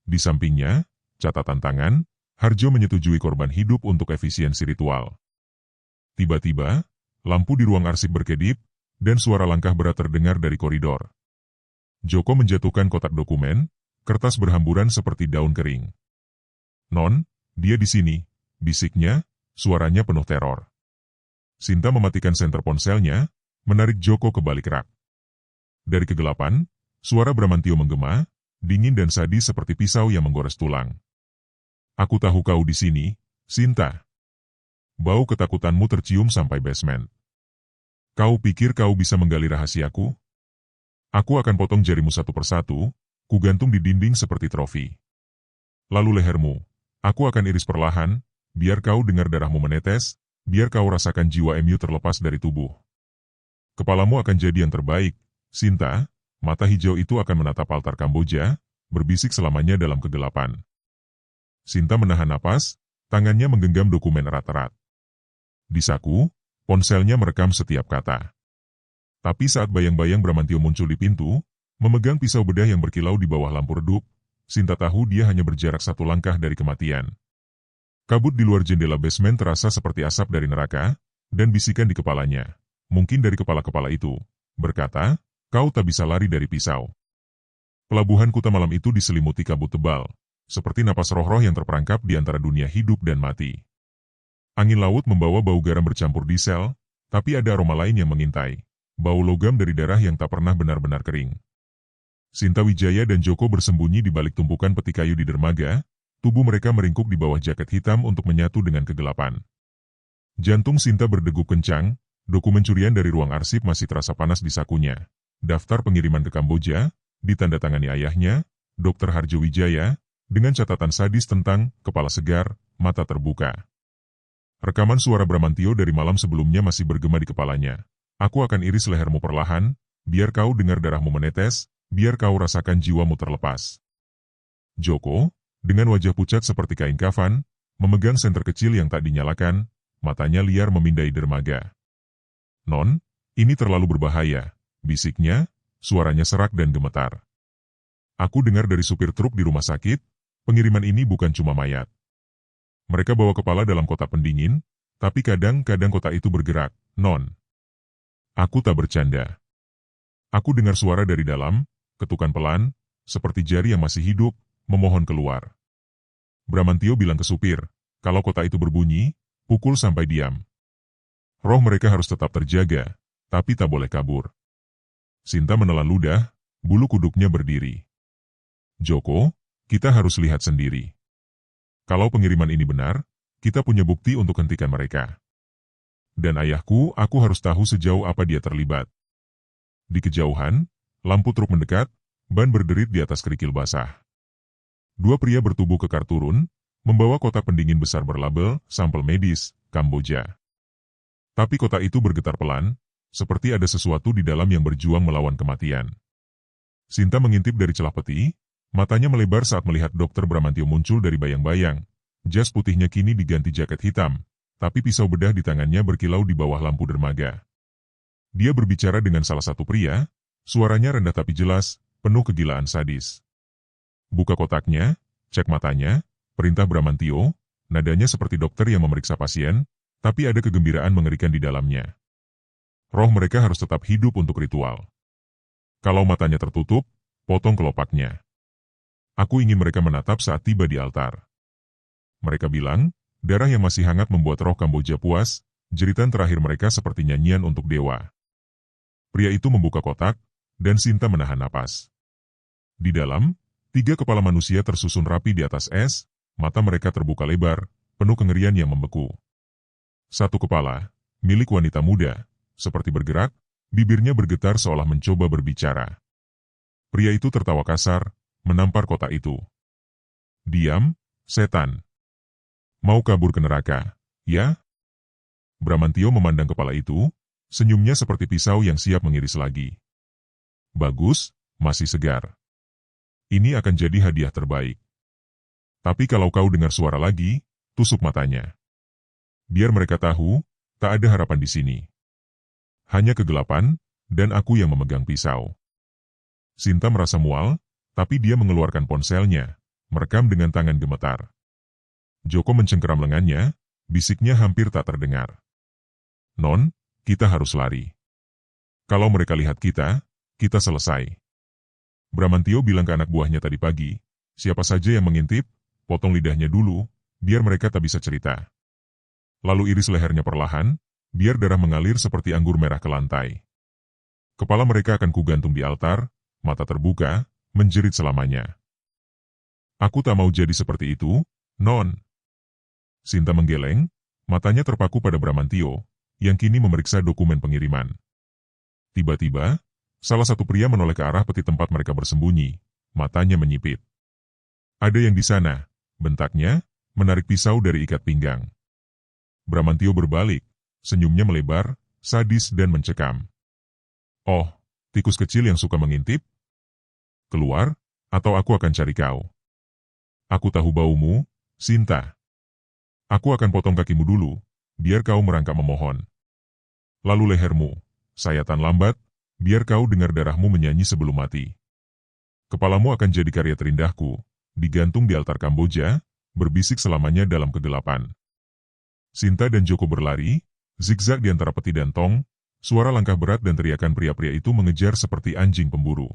Di sampingnya, catatan tangan, Harjo menyetujui korban hidup untuk efisiensi ritual. Tiba-tiba, lampu di ruang arsip berkedip, dan suara langkah berat terdengar dari koridor. Joko menjatuhkan kotak dokumen, kertas berhamburan seperti daun kering. Non, dia di sini, bisiknya, suaranya penuh teror. Sinta mematikan senter ponselnya, menarik Joko ke balik rak. Dari kegelapan, suara Bramantio menggema, dingin dan sadis seperti pisau yang menggores tulang. Aku tahu kau di sini, Sinta. Bau ketakutanmu tercium sampai basement. Kau pikir kau bisa menggali rahasiaku? Aku akan potong jarimu satu persatu, kugantung di dinding seperti trofi. Lalu lehermu, aku akan iris perlahan, biar kau dengar darahmu menetes, biar kau rasakan jiwa MU terlepas dari tubuh. Kepalamu akan jadi yang terbaik, Sinta. Mata hijau itu akan menatap altar Kamboja, berbisik selamanya dalam kegelapan. Sinta menahan napas, tangannya menggenggam dokumen erat-erat. Di saku, ponselnya merekam setiap kata. Tapi saat bayang-bayang Bramantio muncul di pintu, memegang pisau bedah yang berkilau di bawah lampu redup, Sinta tahu dia hanya berjarak satu langkah dari kematian. Kabut di luar jendela basement terasa seperti asap dari neraka, dan bisikan di kepalanya, mungkin dari kepala-kepala itu, berkata, kau tak bisa lari dari pisau. Pelabuhan Kuta malam itu diselimuti kabut tebal, seperti napas roh-roh yang terperangkap di antara dunia hidup dan mati. Angin laut membawa bau garam bercampur diesel, tapi ada aroma lain yang mengintai, bau logam dari darah yang tak pernah benar-benar kering. Sinta Wijaya dan Joko bersembunyi di balik tumpukan peti kayu di dermaga, tubuh mereka meringkuk di bawah jaket hitam untuk menyatu dengan kegelapan. Jantung Sinta berdegup kencang, dokumen curian dari ruang arsip masih terasa panas di sakunya. Daftar pengiriman ke Kamboja, ditandatangani ayahnya, Dr. Harjo Wijaya, dengan catatan sadis tentang kepala segar, mata terbuka. Rekaman suara Bramantio dari malam sebelumnya masih bergema di kepalanya. Aku akan iris lehermu perlahan, biar kau dengar darahmu menetes, biar kau rasakan jiwamu terlepas. Joko, dengan wajah pucat seperti kain kafan, memegang senter kecil yang tak dinyalakan, matanya liar memindai dermaga. Non, ini terlalu berbahaya, bisiknya, suaranya serak dan gemetar. Aku dengar dari supir truk di rumah sakit, pengiriman ini bukan cuma mayat. Mereka bawa kepala dalam kotak pendingin, tapi kadang-kadang kotak itu bergerak, Non. Aku tak bercanda. Aku dengar suara dari dalam, ketukan pelan, seperti jari yang masih hidup, memohon keluar. Bramantio bilang ke supir, kalau kotak itu berbunyi, pukul sampai diam. Roh mereka harus tetap terjaga, tapi tak boleh kabur. Sinta menelan ludah, bulu kuduknya berdiri. Joko, kita harus lihat sendiri. Kalau pengiriman ini benar, kita punya bukti untuk hentikan mereka. Dan ayahku, aku harus tahu sejauh apa dia terlibat. Di kejauhan, lampu truk mendekat, ban berderit di atas kerikil basah. Dua pria bertubuh kekar turun, membawa kotak pendingin besar berlabel, sampel medis, Kamboja. Tapi kotak itu bergetar pelan, seperti ada sesuatu di dalam yang berjuang melawan kematian. Sinta mengintip dari celah peti, matanya melebar saat melihat Dr. Bramantio muncul dari bayang-bayang. Jas putihnya kini diganti jaket hitam, tapi pisau bedah di tangannya berkilau di bawah lampu dermaga. Dia berbicara dengan salah satu pria, suaranya rendah tapi jelas, penuh kegilaan sadis. Buka kotaknya, cek matanya, perintah Bramantio, nadanya seperti dokter yang memeriksa pasien, tapi ada kegembiraan mengerikan di dalamnya. Roh mereka harus tetap hidup untuk ritual. Kalau matanya tertutup, potong kelopaknya. Aku ingin mereka menatap saat tiba di altar. Mereka bilang, darah yang masih hangat membuat roh Kamboja puas, jeritan terakhir mereka seperti nyanyian untuk dewa. Pria itu membuka kotak, dan Sinta menahan napas. Di dalam, 3 kepala manusia tersusun rapi di atas es, mata mereka terbuka lebar, penuh kengerian yang membeku. Satu kepala, milik wanita muda, seperti bergerak, bibirnya bergetar seolah mencoba berbicara. Pria itu tertawa kasar, menampar kotak itu. Diam, setan. Mau kabur ke neraka, ya? Bramantio memandang kepala itu, senyumnya seperti pisau yang siap mengiris lagi. Bagus, masih segar. Ini akan jadi hadiah terbaik. Tapi kalau kau dengar suara lagi, tusuk matanya. Biar mereka tahu, tak ada harapan di sini. Hanya kegelapan, dan aku yang memegang pisau. Sinta merasa mual, tapi dia mengeluarkan ponselnya, merekam dengan tangan gemetar. Joko mencengkeram lengannya, bisiknya hampir tak terdengar. Non, kita harus lari. Kalau mereka lihat kita selesai. Bramantio bilang ke anak buahnya tadi pagi, siapa saja yang mengintip, potong lidahnya dulu, biar mereka tak bisa cerita. Lalu iris lehernya perlahan, biar darah mengalir seperti anggur merah ke lantai. Kepala mereka akan kugantung di altar, mata terbuka, menjerit selamanya. Aku tak mau jadi seperti itu, Non. Sinta menggeleng, matanya terpaku pada Bramantio, yang kini memeriksa dokumen pengiriman. Tiba-tiba, salah satu pria menoleh ke arah peti tempat mereka bersembunyi, matanya menyipit. Ada yang di sana, bentaknya, menarik pisau dari ikat pinggang. Bramantio berbalik, senyumnya melebar, sadis dan mencekam. Oh, tikus kecil yang suka mengintip? Keluar, atau aku akan cari kau. Aku tahu baumu, Sinta. Aku akan potong kakimu dulu, biar kau merangkak memohon. Lalu lehermu, sayatan lambat, biar kau dengar darahmu menyanyi sebelum mati. Kepalamu akan jadi karya terindahku, digantung di altar Kamboja, berbisik selamanya dalam kegelapan. Sinta dan Joko berlari, zigzag di antara peti dan tong, suara langkah berat dan teriakan pria-pria itu mengejar seperti anjing pemburu.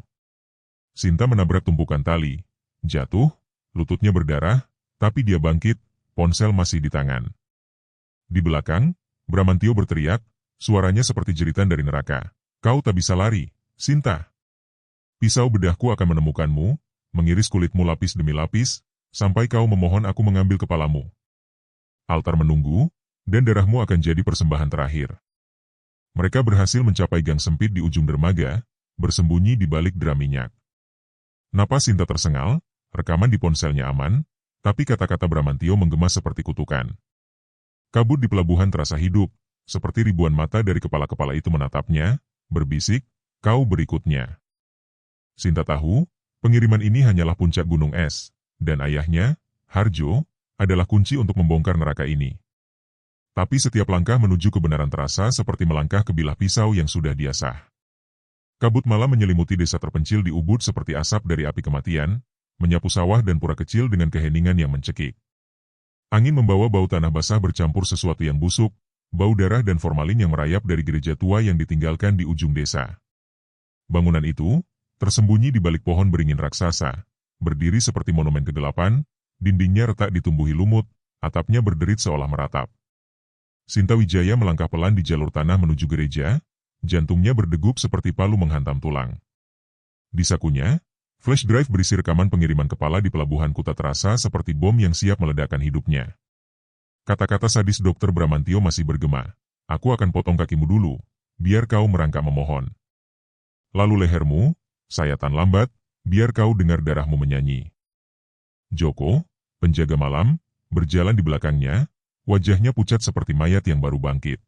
Sinta menabrak tumpukan tali, jatuh, lututnya berdarah, tapi dia bangkit, ponsel masih di tangan. Di belakang, Bramantio berteriak, suaranya seperti jeritan dari neraka. Kau tak bisa lari, Sinta. Pisau bedahku akan menemukanmu, mengiris kulitmu lapis demi lapis, sampai kau memohon aku mengambil kepalamu. Altar menunggu, dan darahmu akan jadi persembahan terakhir. Mereka berhasil mencapai gang sempit di ujung dermaga, bersembunyi di balik drum minyak. Napas Sinta tersengal, rekaman di ponselnya aman, tapi kata-kata Bramantio menggema seperti kutukan. Kabut di pelabuhan terasa hidup, seperti ribuan mata dari kepala-kepala itu menatapnya, berbisik, kau berikutnya. Sinta tahu, pengiriman ini hanyalah puncak gunung es, dan ayahnya, Harjo, adalah kunci untuk membongkar neraka ini. Tapi setiap langkah menuju kebenaran terasa seperti melangkah ke bilah pisau yang sudah dia sah. Kabut malam menyelimuti desa terpencil di Ubud seperti asap dari api kematian, menyapu sawah dan pura kecil dengan keheningan yang mencekik. Angin membawa bau tanah basah bercampur sesuatu yang busuk, bau darah dan formalin yang merayap dari gereja tua yang ditinggalkan di ujung desa. Bangunan itu, tersembunyi di balik pohon beringin raksasa, berdiri seperti monumen kegelapan, dindingnya retak ditumbuhi lumut, atapnya berderit seolah meratap. Sinta Wijaya melangkah pelan di jalur tanah menuju gereja, jantungnya berdegup seperti palu menghantam tulang. Di sakunya, flash drive berisi rekaman pengiriman kepala di pelabuhan Kuta terasa seperti bom yang siap meledakkan hidupnya. Kata-kata sadis Dr. Bramantio masih bergema. Aku akan potong kakimu dulu, biar kau merangkak memohon. Lalu lehermu, sayatan lambat, biar kau dengar darahmu menyanyi. Joko, penjaga malam, berjalan di belakangnya, wajahnya pucat seperti mayat yang baru bangkit.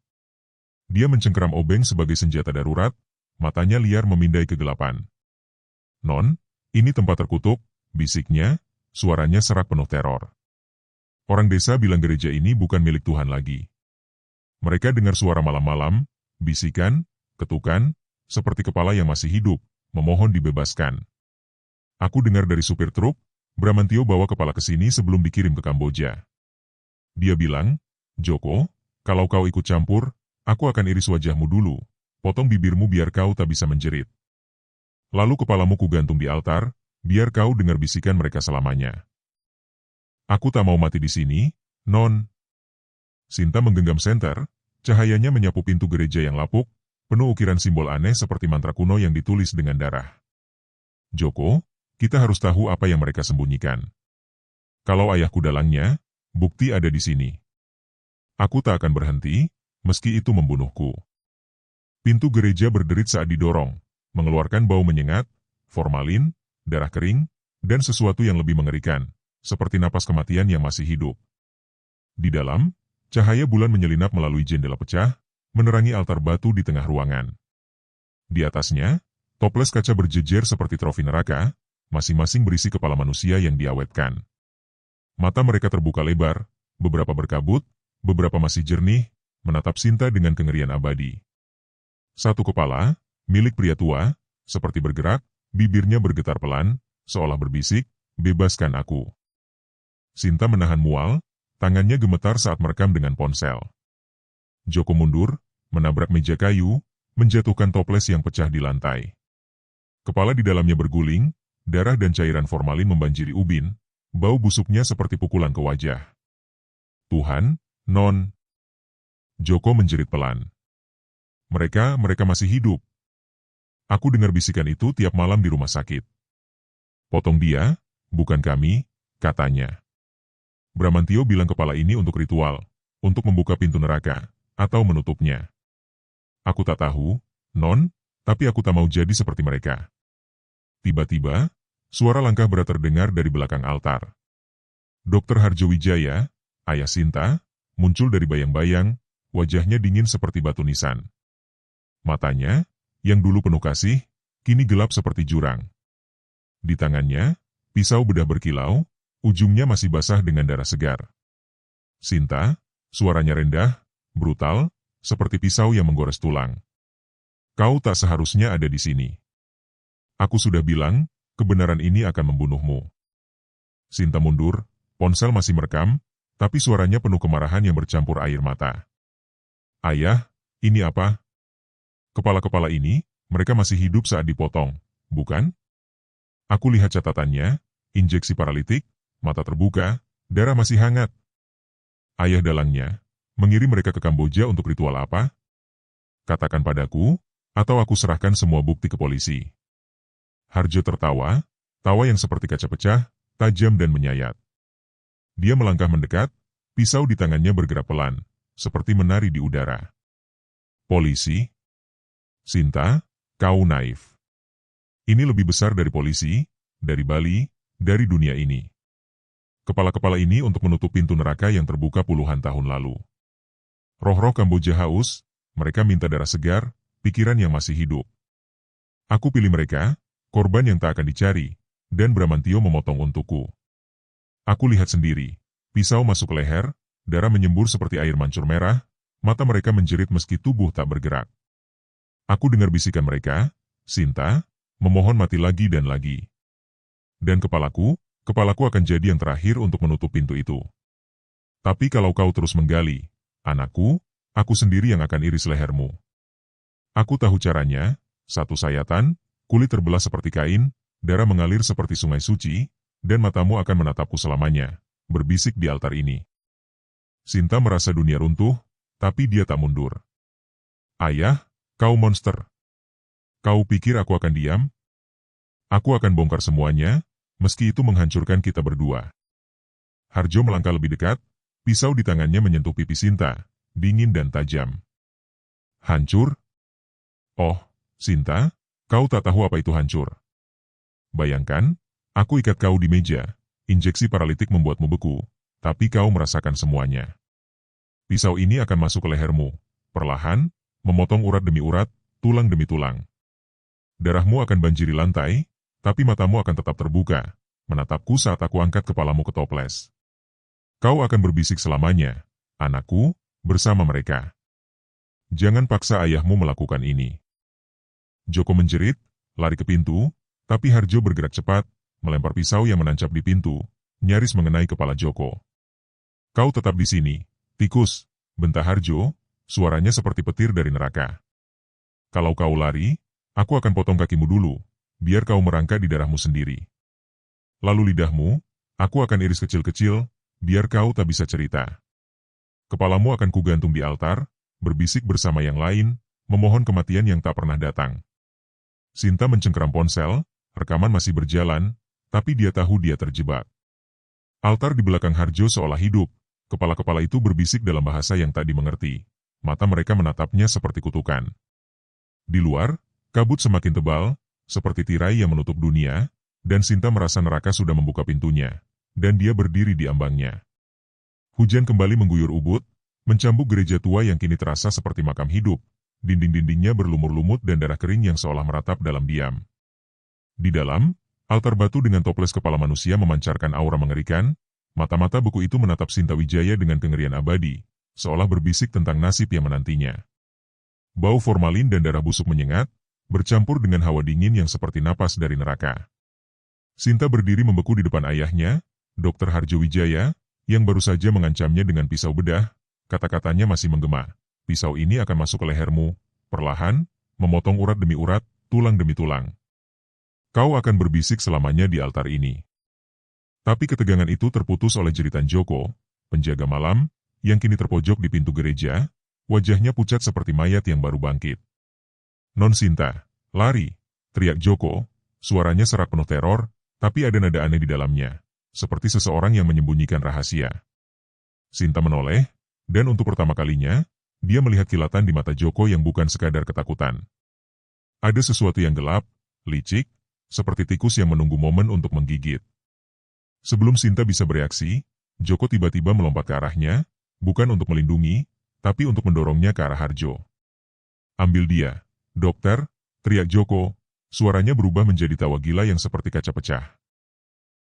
Dia mencengkeram obeng sebagai senjata darurat, matanya liar memindai kegelapan. Non, ini tempat terkutuk, bisiknya, suaranya serak penuh teror. Orang desa bilang gereja ini bukan milik Tuhan lagi. Mereka dengar suara malam-malam, bisikan, ketukan, seperti kepala yang masih hidup, memohon dibebaskan. Aku dengar dari supir truk, Bramantio bawa kepala ke sini sebelum dikirim ke Kamboja. Dia bilang, Joko, kalau kau ikut campur, aku akan iris wajahmu dulu, potong bibirmu biar kau tak bisa menjerit. Lalu kepalamu kugantung di altar, biar kau dengar bisikan mereka selamanya. Aku tak mau mati di sini, Non. Sinta menggenggam senter, cahayanya menyapu pintu gereja yang lapuk, penuh ukiran simbol aneh seperti mantra kuno yang ditulis dengan darah. Joko, kita harus tahu apa yang mereka sembunyikan. Kalau ayahku dalangnya, bukti ada di sini. Aku tak akan berhenti, meski itu membunuhku. Pintu gereja berderit saat didorong, mengeluarkan bau menyengat, formalin, darah kering, dan sesuatu yang lebih mengerikan, seperti napas kematian yang masih hidup. Di dalam, cahaya bulan menyelinap melalui jendela pecah, menerangi altar batu di tengah ruangan. Di atasnya, toples kaca berjejer seperti trofi neraka, masing-masing berisi kepala manusia yang diawetkan. Mata mereka terbuka lebar, beberapa berkabut, beberapa masih jernih, menatap Sinta dengan kengerian abadi. Satu kepala, milik pria tua, seperti bergerak, bibirnya bergetar pelan, seolah berbisik, bebaskan aku. Sinta menahan mual, tangannya gemetar saat merekam dengan ponsel. Joko mundur, menabrak meja kayu, menjatuhkan toples yang pecah di lantai. Kepala di dalamnya berguling, darah dan cairan formalin membanjiri ubin, bau busuknya seperti pukulan ke wajah. Tuhan, Non. Joko menjerit pelan. Mereka masih hidup. Aku dengar bisikan itu tiap malam di rumah sakit. Potong dia, bukan kami, katanya. Bramantio bilang kepala ini untuk ritual, untuk membuka pintu neraka, atau menutupnya. Aku tak tahu, Non, tapi aku tak mau jadi seperti mereka. Tiba-tiba, suara langkah berat terdengar dari belakang altar. Dr. Harjo Wijaya, ayah Sinta, muncul dari bayang-bayang, wajahnya dingin seperti batu nisan. Matanya, yang dulu penuh kasih, kini gelap seperti jurang. Di tangannya, pisau bedah berkilau, ujungnya masih basah dengan darah segar. Sinta, suaranya rendah, brutal, seperti pisau yang menggores tulang. Kau tak seharusnya ada di sini. Aku sudah bilang, kebenaran ini akan membunuhmu. Sinta mundur, Ponsel masih merekam, tapi suaranya penuh kemarahan yang bercampur air mata. Ayah, ini apa? Kepala-kepala ini, mereka masih hidup saat dipotong, bukan? Aku lihat catatannya, injeksi paralitik, mata terbuka, darah masih hangat. Ayah dalangnya, mengirim mereka ke Kamboja untuk ritual apa? Katakan padaku, atau aku serahkan semua bukti ke polisi. Harjo tertawa, tawa yang seperti kaca pecah, tajam dan menyayat. Dia melangkah mendekat, pisau di tangannya bergerak pelan, seperti menari di udara. Polisi? Sinta, kau naif. Ini lebih besar dari polisi, dari Bali, dari dunia ini. Kepala-kepala ini untuk menutup pintu neraka yang terbuka puluhan tahun lalu. Roh-roh Kamboja haus, mereka minta darah segar, pikiran yang masih hidup. Aku pilih mereka, korban yang tak akan dicari, dan Bramantio memotong untukku. Aku lihat sendiri, pisau masuk ke leher, darah menyembur seperti air mancur merah, mata mereka menjerit meski tubuh tak bergerak. Aku dengar bisikan mereka, Sinta, memohon mati lagi dan lagi. Dan kepalaku akan jadi yang terakhir untuk menutup pintu itu. Tapi kalau kau terus menggali, anakku, aku sendiri yang akan iris lehermu. Aku tahu caranya, satu sayatan, kulit terbelah seperti kain, darah mengalir seperti sungai suci, dan matamu akan menatapku selamanya, berbisik di altar ini. Sinta merasa dunia runtuh, tapi dia tak mundur. Ayah, kau monster. Kau pikir aku akan diam? Aku akan bongkar semuanya, meski itu menghancurkan kita berdua. Harjo melangkah lebih dekat, pisau di tangannya menyentuh pipi Sinta, dingin dan tajam. Hancur? Oh, Sinta, kau tak tahu apa itu hancur. Bayangkan, aku ikat kau di meja, injeksi paralitik membuatmu beku, tapi kau merasakan semuanya. Pisau ini akan masuk ke lehermu, perlahan, memotong urat demi urat, tulang demi tulang. Darahmu akan banjiri lantai, tapi matamu akan tetap terbuka, menatapku saat aku angkat kepalamu ke toples. Kau akan berbisik selamanya, anakku, bersama mereka. Jangan paksa ayahmu melakukan ini. Joko menjerit, lari ke pintu, tapi Harjo bergerak cepat, melempar pisau yang menancap di pintu, nyaris mengenai kepala Joko. Kau tetap di sini, tikus, bentak Harjo, suaranya seperti petir dari neraka. Kalau kau lari, aku akan potong kakimu dulu, biar kau merangkak di darahmu sendiri. Lalu lidahmu, aku akan iris kecil-kecil, biar kau tak bisa cerita. Kepalamu akan kugantung di altar, berbisik bersama yang lain, memohon kematian yang tak pernah datang. Sinta mencengkeram ponsel, rekaman masih berjalan, tapi dia tahu dia terjebak. Altar di belakang Harjo seolah hidup, kepala-kepala itu berbisik dalam bahasa yang tak dimengerti. Mata mereka menatapnya seperti kutukan. Di luar, kabut semakin tebal, seperti tirai yang menutup dunia, dan Sinta merasa neraka sudah membuka pintunya, dan dia berdiri di ambangnya. Hujan kembali mengguyur ubud, mencambuk gereja tua yang kini terasa seperti makam hidup, dinding-dindingnya berlumur-lumut dan darah kering yang seolah meratap dalam diam. Di dalam, altar batu dengan toples kepala manusia memancarkan aura mengerikan, mata-mata beku itu menatap Sinta Wijaya dengan kengerian abadi, seolah berbisik tentang nasib yang menantinya. Bau formalin dan darah busuk menyengat, bercampur dengan hawa dingin yang seperti napas dari neraka. Sinta berdiri membeku di depan ayahnya, Dr. Harjo Wijaya, yang baru saja mengancamnya dengan pisau bedah, kata-katanya masih menggema. Pisau ini akan masuk ke lehermu, perlahan, memotong urat demi urat, tulang demi tulang. Kau akan berbisik selamanya di altar ini. Tapi ketegangan itu terputus oleh jeritan Joko, penjaga malam, yang kini terpojok di pintu gereja, wajahnya pucat seperti mayat yang baru bangkit. Non Sinta, lari, teriak Joko, suaranya serak penuh teror, tapi ada nada aneh di dalamnya, seperti seseorang yang menyembunyikan rahasia. Sinta menoleh, dan untuk pertama kalinya, dia melihat kilatan di mata Joko yang bukan sekadar ketakutan. Ada sesuatu yang gelap, licik, seperti tikus yang menunggu momen untuk menggigit. Sebelum Sinta bisa bereaksi, Joko tiba-tiba melompat ke arahnya, bukan untuk melindungi, tapi untuk mendorongnya ke arah Harjo. Ambil dia, dokter, teriak Joko, suaranya berubah menjadi tawa gila yang seperti kaca pecah.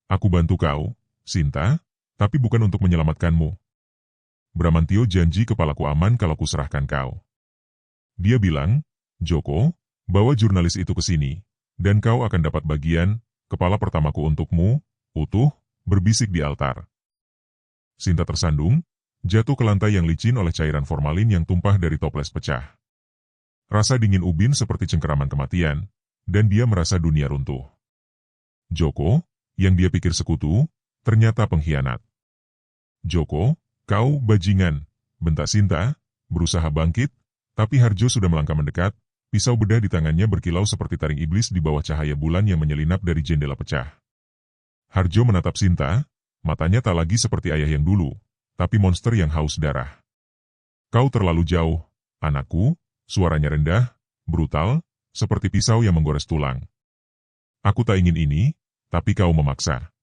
Aku bantu kau, Sinta, tapi bukan untuk menyelamatkanmu. Bramantio janji kepalaku aman kalau kuserahkan kau. Dia bilang, Joko, bawa jurnalis itu ke sini, dan kau akan dapat bagian, kepala pertamaku untukmu, utuh, berbisik di altar. Sinta tersandung, jatuh ke lantai yang licin oleh cairan formalin yang tumpah dari toples pecah. Rasa dingin ubin seperti cengkeraman kematian, dan dia merasa dunia runtuh. Joko, yang dia pikir sekutu, ternyata pengkhianat. Joko, kau bajingan, bentak Sinta, berusaha bangkit, tapi Harjo sudah melangkah mendekat, pisau bedah di tangannya berkilau seperti taring iblis di bawah cahaya bulan yang menyelinap dari jendela pecah. Harjo menatap Sinta, matanya tak lagi seperti ayah yang dulu, tapi monster yang haus darah. Kau terlalu jauh, anakku, suaranya rendah, brutal, seperti pisau yang menggores tulang. Aku tak ingin ini, tapi kau memaksa.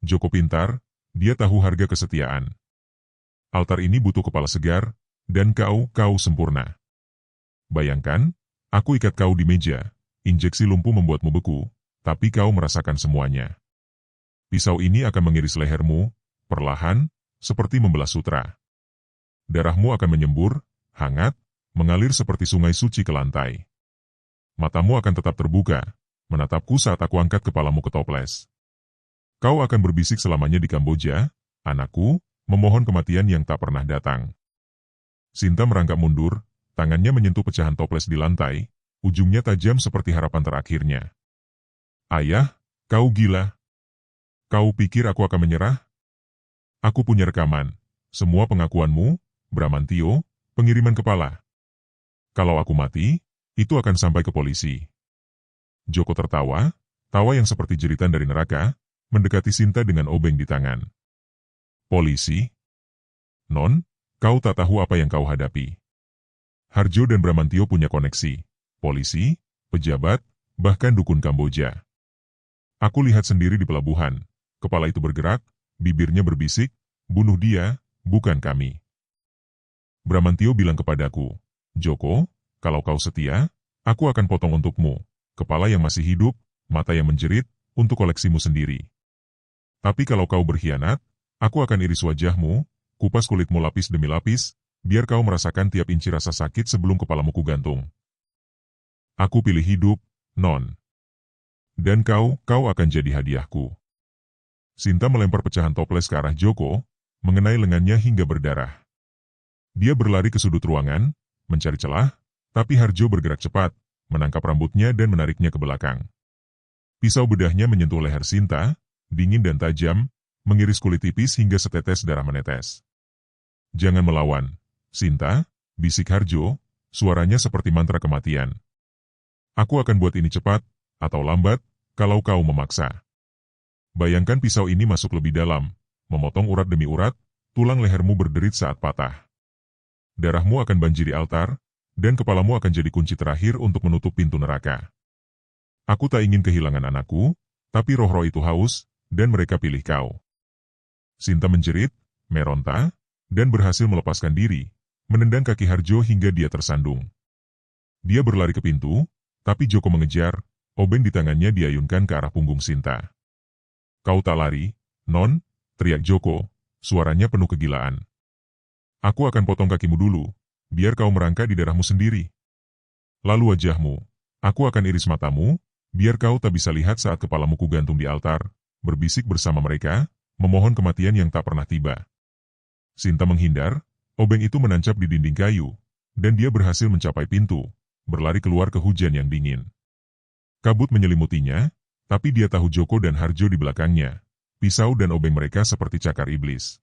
Joko pintar, dia tahu harga kesetiaan. Altar ini butuh kepala segar, dan kau sempurna. Bayangkan, aku ikat kau di meja, injeksi lumpuh membuatmu beku, tapi kau merasakan semuanya. Pisau ini akan mengiris lehermu, perlahan, seperti membelah sutra. Darahmu akan menyembur, hangat, mengalir seperti sungai suci ke lantai. Matamu akan tetap terbuka, menatapku saat aku angkat kepalamu ke toples. Kau akan berbisik selamanya di Kamboja, anakku, memohon kematian yang tak pernah datang. Sinta merangkak mundur, tangannya menyentuh pecahan toples di lantai, ujungnya tajam seperti harapan terakhirnya. Ayah, kau gila. Kau pikir aku akan menyerah? Aku punya rekaman, semua pengakuanmu, Bramantio, pengiriman kepala. Kalau aku mati, itu akan sampai ke polisi. Joko tertawa, tawa yang seperti jeritan dari neraka, mendekati Sinta dengan obeng di tangan. Polisi? Non, kau tak tahu apa yang kau hadapi. Harjo dan Bramantio punya koneksi, polisi, pejabat, bahkan dukun Kamboja. Aku lihat sendiri di pelabuhan, kepala itu bergerak, bibirnya berbisik, bunuh dia, bukan kami. Bramantio bilang kepadaku, Joko, kalau kau setia, aku akan potong untukmu, kepala yang masih hidup, mata yang menjerit, untuk koleksimu sendiri. Tapi kalau kau berkhianat, aku akan iris wajahmu, kupas kulitmu lapis demi lapis, biar kau merasakan tiap inci rasa sakit sebelum kepalamu kugantung. Aku pilih hidup, Non. Dan kau akan jadi hadiahku. Sinta melempar pecahan toples ke arah Joko, mengenai lengannya hingga berdarah. Dia berlari ke sudut ruangan, mencari celah, tapi Harjo bergerak cepat, menangkap rambutnya dan menariknya ke belakang. Pisau bedahnya menyentuh leher Sinta, dingin dan tajam, mengiris kulit tipis hingga setetes darah menetes. Jangan melawan, Sinta, bisik Harjo, suaranya seperti mantra kematian. Aku akan buat ini cepat, atau lambat, kalau kau memaksa. Bayangkan pisau ini masuk lebih dalam, memotong urat demi urat, tulang lehermu berderit saat patah. Darahmu akan banjiri altar, dan kepalamu akan jadi kunci terakhir untuk menutup pintu neraka. Aku tak ingin kehilangan anakku, tapi roh-roh itu haus, dan mereka pilih kau. Sinta menjerit, meronta, dan berhasil melepaskan diri, menendang kaki Harjo hingga dia tersandung. Dia berlari ke pintu, tapi Joko mengejar, obeng di tangannya diayunkan ke arah punggung Sinta. Kau tak lari, Non, teriak Joko, suaranya penuh kegilaan. Aku akan potong kakimu dulu, biar kau merangkak di darahmu sendiri. Lalu wajahmu, aku akan iris matamu, biar kau tak bisa lihat saat kepalamu kugantung di altar, berbisik bersama mereka, memohon kematian yang tak pernah tiba. Sinta menghindar, obeng itu menancap di dinding kayu, dan dia berhasil mencapai pintu, berlari keluar ke hujan yang dingin. Kabut menyelimutinya, tapi dia tahu Joko dan Harjo di belakangnya, pisau dan obeng mereka seperti cakar iblis.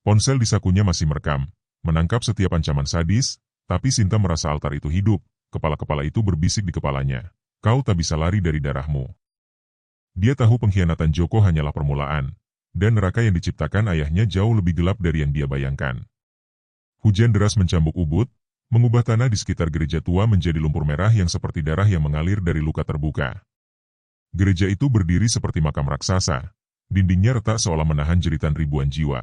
Ponsel di sakunya masih merekam, menangkap setiap ancaman sadis, tapi Sinta merasa altar itu hidup, kepala-kepala itu berbisik di kepalanya. Kau tak bisa lari dari darahmu. Dia tahu pengkhianatan Joko hanyalah permulaan, dan neraka yang diciptakan ayahnya jauh lebih gelap dari yang dia bayangkan. Hujan deras mencambuk ubud, mengubah tanah di sekitar gereja tua menjadi lumpur merah yang seperti darah yang mengalir dari luka terbuka. Gereja itu berdiri seperti makam raksasa, dindingnya retak seolah menahan jeritan ribuan jiwa.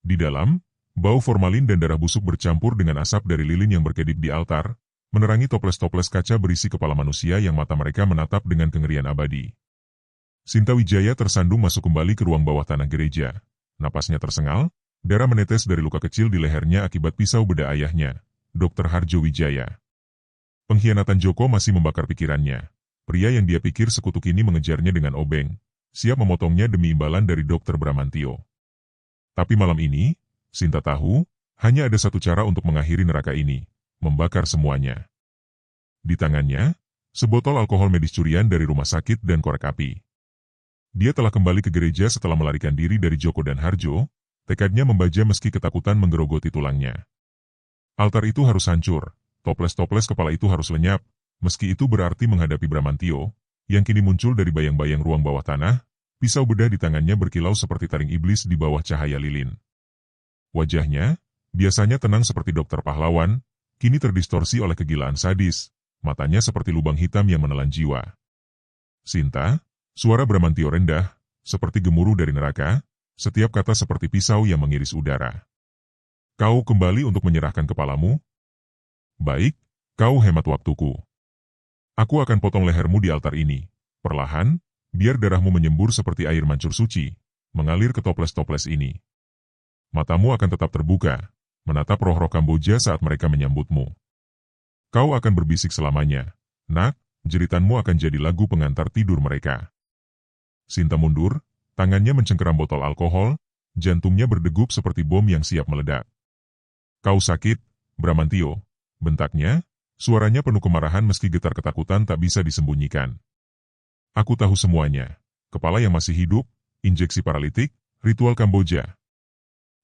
Di dalam, bau formalin dan darah busuk bercampur dengan asap dari lilin yang berkedip di altar, menerangi toples-toples kaca berisi kepala manusia yang mata mereka menatap dengan kengerian abadi. Sinta Wijaya tersandung masuk kembali ke ruang bawah tanah gereja. Napasnya tersengal, darah menetes dari luka kecil di lehernya akibat pisau bedah ayahnya, Dr. Harjo Wijaya. Pengkhianatan Joko masih membakar pikirannya. Pria yang dia pikir sekutu kini mengejarnya dengan obeng, siap memotongnya demi imbalan dari Dr. Bramantio. Tapi malam ini, Sinta tahu, hanya ada satu cara untuk mengakhiri neraka ini, membakar semuanya. Di tangannya, sebotol alkohol medis curian dari rumah sakit dan korek api. Dia telah kembali ke gereja setelah melarikan diri dari Joko dan Harjo, tekadnya membaja meski ketakutan menggerogoti tulangnya. Altar itu harus hancur, toples-toples kepala itu harus lenyap, meski itu berarti menghadapi Bramantio, yang kini muncul dari bayang-bayang ruang bawah tanah, pisau bedah di tangannya berkilau seperti taring iblis di bawah cahaya lilin. Wajahnya, biasanya tenang seperti dokter pahlawan, kini terdistorsi oleh kegilaan sadis, matanya seperti lubang hitam yang menelan jiwa. Sinta, suara Bramantio rendah, seperti gemuruh dari neraka, setiap kata seperti pisau yang mengiris udara. Kau kembali untuk menyerahkan kepalamu? Baik, kau hemat waktuku. Aku akan potong lehermu di altar ini, perlahan, biar darahmu menyembur seperti air mancur suci, mengalir ke toples-toples ini. Matamu akan tetap terbuka, menatap roh-roh Kamboja saat mereka menyambutmu. Kau akan berbisik selamanya, nak, jeritanmu akan jadi lagu pengantar tidur mereka. Sinta mundur, tangannya mencengkeram botol alkohol, jantungnya berdegup seperti bom yang siap meledak. Kau sakit, Bramantio, bentaknya, suaranya penuh kemarahan meski getar ketakutan tak bisa disembunyikan. Aku tahu semuanya, kepala yang masih hidup, injeksi paralitik, ritual Kamboja.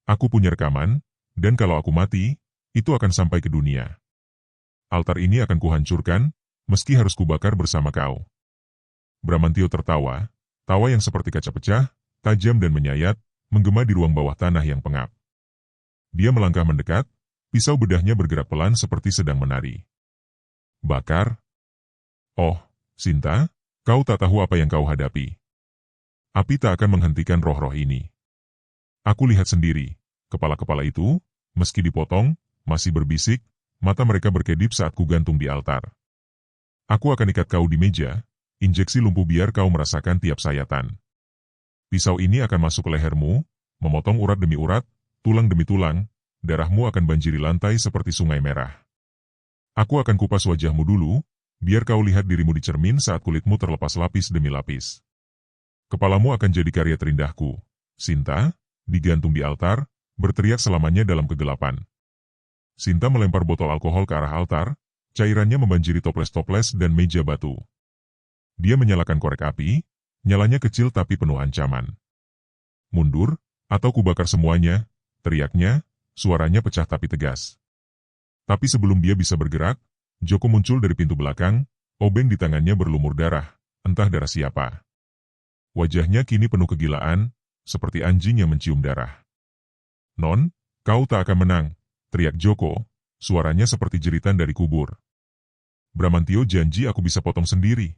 Aku punya rekaman, dan kalau aku mati, itu akan sampai ke dunia. Altar ini akan kuhancurkan, meski harus kubakar bersama kau. Bramantio tertawa, tawa yang seperti kaca pecah, tajam dan menyayat, menggema di ruang bawah tanah yang pengap. Dia melangkah mendekat, pisau bedahnya bergerak pelan seperti sedang menari. Bakar? Oh, Sinta, kau tak tahu apa yang kau hadapi. Api tak akan menghentikan roh-roh ini. Aku lihat sendiri, kepala-kepala itu, meski dipotong, masih berbisik, mata mereka berkedip saat kugantung di altar. Aku akan ikat kau di meja, injeksi lumpuh biar kau merasakan tiap sayatan. Pisau ini akan masuk ke lehermu, memotong urat demi urat, tulang demi tulang, darahmu akan banjiri lantai seperti sungai merah. Aku akan kupas wajahmu dulu, biar kau lihat dirimu di cermin saat kulitmu terlepas lapis demi lapis. Kepalamu akan jadi karya terindahku, Sinta, digantung di altar, berteriak selamanya dalam kegelapan. Sinta melempar botol alkohol ke arah altar, cairannya membanjiri toples-toples dan meja batu. Dia menyalakan korek api, nyalanya kecil tapi penuh ancaman. Mundur, atau kubakar semuanya, teriaknya, suaranya pecah tapi tegas. Tapi sebelum dia bisa bergerak, Joko muncul dari pintu belakang, obeng di tangannya berlumur darah, entah darah siapa. Wajahnya kini penuh kegilaan, seperti anjing yang mencium darah. Non, kau tak akan menang, teriak Joko, suaranya seperti jeritan dari kubur. Bramantio janji aku bisa potong sendiri.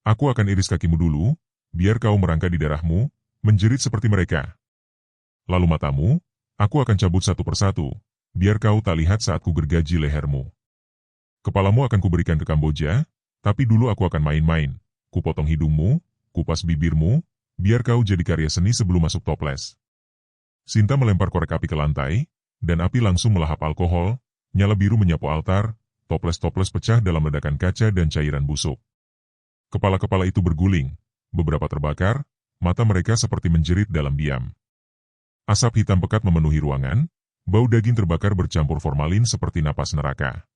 Aku akan iris kakimu dulu, biar kau merangkak di darahmu, menjerit seperti mereka. Lalu matamu, aku akan cabut satu persatu, biar kau tak lihat saat ku gergaji lehermu. Kepalamu akan kuberikan ke Kamboja, tapi dulu aku akan main-main, kupotong hidungmu, kupas bibirmu, biar kau jadi karya seni sebelum masuk toples. Sinta melempar korek api ke lantai, dan api langsung melahap alkohol, nyala biru menyapu altar, toples-toples pecah dalam ledakan kaca dan cairan busuk. Kepala-kepala itu berguling, beberapa terbakar, mata mereka seperti menjerit dalam diam. Asap hitam pekat memenuhi ruangan, bau daging terbakar bercampur formalin seperti napas neraka.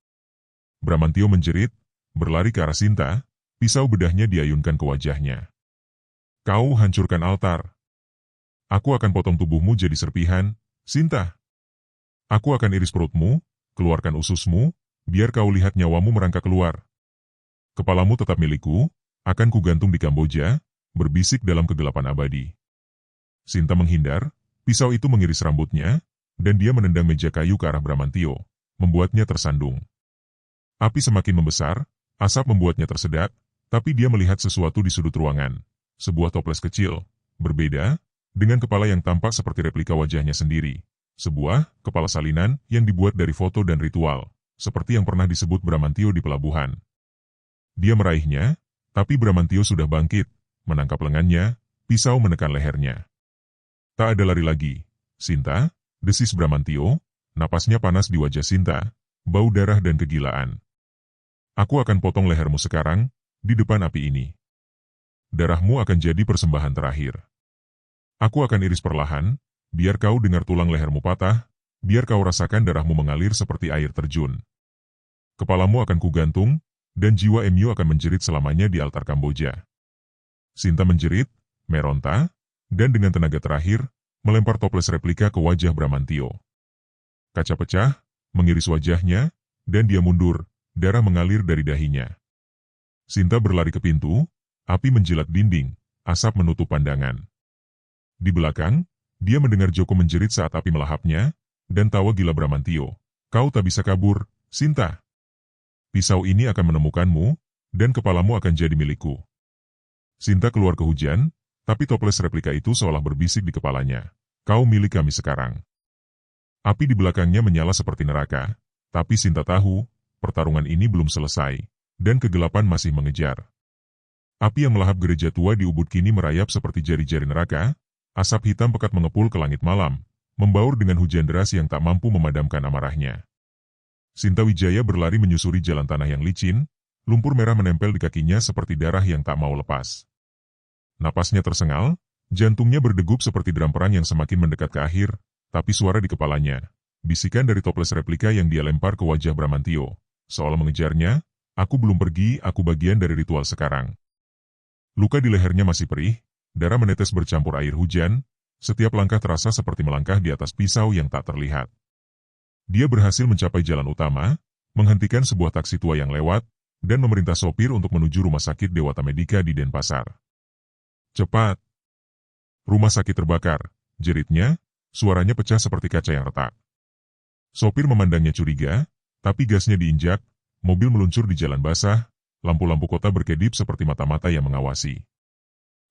Bramantio menjerit, berlari ke arah Sinta, pisau bedahnya diayunkan ke wajahnya. Kau hancurkan altar. Aku akan potong tubuhmu jadi serpihan, Sinta. Aku akan iris perutmu, keluarkan ususmu, biar kau lihat nyawamu merangkak keluar. Kepalamu tetap milikku, akan kugantung di Kamboja, berbisik dalam kegelapan abadi. Sinta menghindar, pisau itu mengiris rambutnya, dan dia menendang meja kayu ke arah Bramantio, membuatnya tersandung. Api semakin membesar, asap membuatnya tersedak, tapi dia melihat sesuatu di sudut ruangan. Sebuah toples kecil, berbeda, dengan kepala yang tampak seperti replika wajahnya sendiri. Sebuah kepala salinan yang dibuat dari foto dan ritual, seperti yang pernah disebut Bramantio di pelabuhan. Dia meraihnya, tapi Bramantio sudah bangkit, menangkap lengannya, pisau menekan lehernya. Tak ada lari lagi, Sinta, desis Bramantio, napasnya panas di wajah Sinta, bau darah dan kegilaan. Aku akan potong lehermu sekarang, di depan api ini. Darahmu akan jadi persembahan terakhir. Aku akan iris perlahan, biar kau dengar tulang lehermu patah, biar kau rasakan darahmu mengalir seperti air terjun. Kepalamu akan kugantung, dan jiwa MU akan menjerit selamanya di altar Kamboja. Sinta menjerit, meronta, dan dengan tenaga terakhir, melempar toples replika ke wajah Bramantio. Kaca pecah, mengiris wajahnya, dan dia mundur, darah mengalir dari dahinya. Sinta berlari ke pintu, api menjilat dinding, asap menutup pandangan. Di belakang, dia mendengar Joko menjerit saat api melahapnya, dan tawa gila Bramantio. Kau tak bisa kabur, Sinta. Pisau ini akan menemukanmu, dan kepalamu akan jadi milikku. Sinta keluar ke hujan, tapi toples replika itu seolah berbisik di kepalanya. Kau milik kami sekarang. Api di belakangnya menyala seperti neraka, tapi Sinta tahu, pertarungan ini belum selesai, dan kegelapan masih mengejar. Api yang melahap gereja tua di Ubud kini merayap seperti jari-jari neraka, asap hitam pekat mengepul ke langit malam, membaur dengan hujan deras yang tak mampu memadamkan amarahnya. Sinta Wijaya berlari menyusuri jalan tanah yang licin, lumpur merah menempel di kakinya seperti darah yang tak mau lepas. Napasnya tersengal, jantungnya berdegup seperti drum perang yang semakin mendekat ke akhir, tapi suara di kepalanya, bisikan dari toples replika yang dia lempar ke wajah Bramantio, seolah mengejarnya, aku belum pergi, aku bagian dari ritual sekarang. Luka di lehernya masih perih, darah menetes bercampur air hujan, setiap langkah terasa seperti melangkah di atas pisau yang tak terlihat. Dia berhasil mencapai jalan utama, menghentikan sebuah taksi tua yang lewat, dan memerintah sopir untuk menuju rumah sakit Dewata Medika di Denpasar. Cepat! Rumah sakit terbakar, jeritnya, suaranya pecah seperti kaca yang retak. Sopir memandangnya curiga, tapi gasnya diinjak, mobil meluncur di jalan basah, lampu-lampu kota berkedip seperti mata-mata yang mengawasi.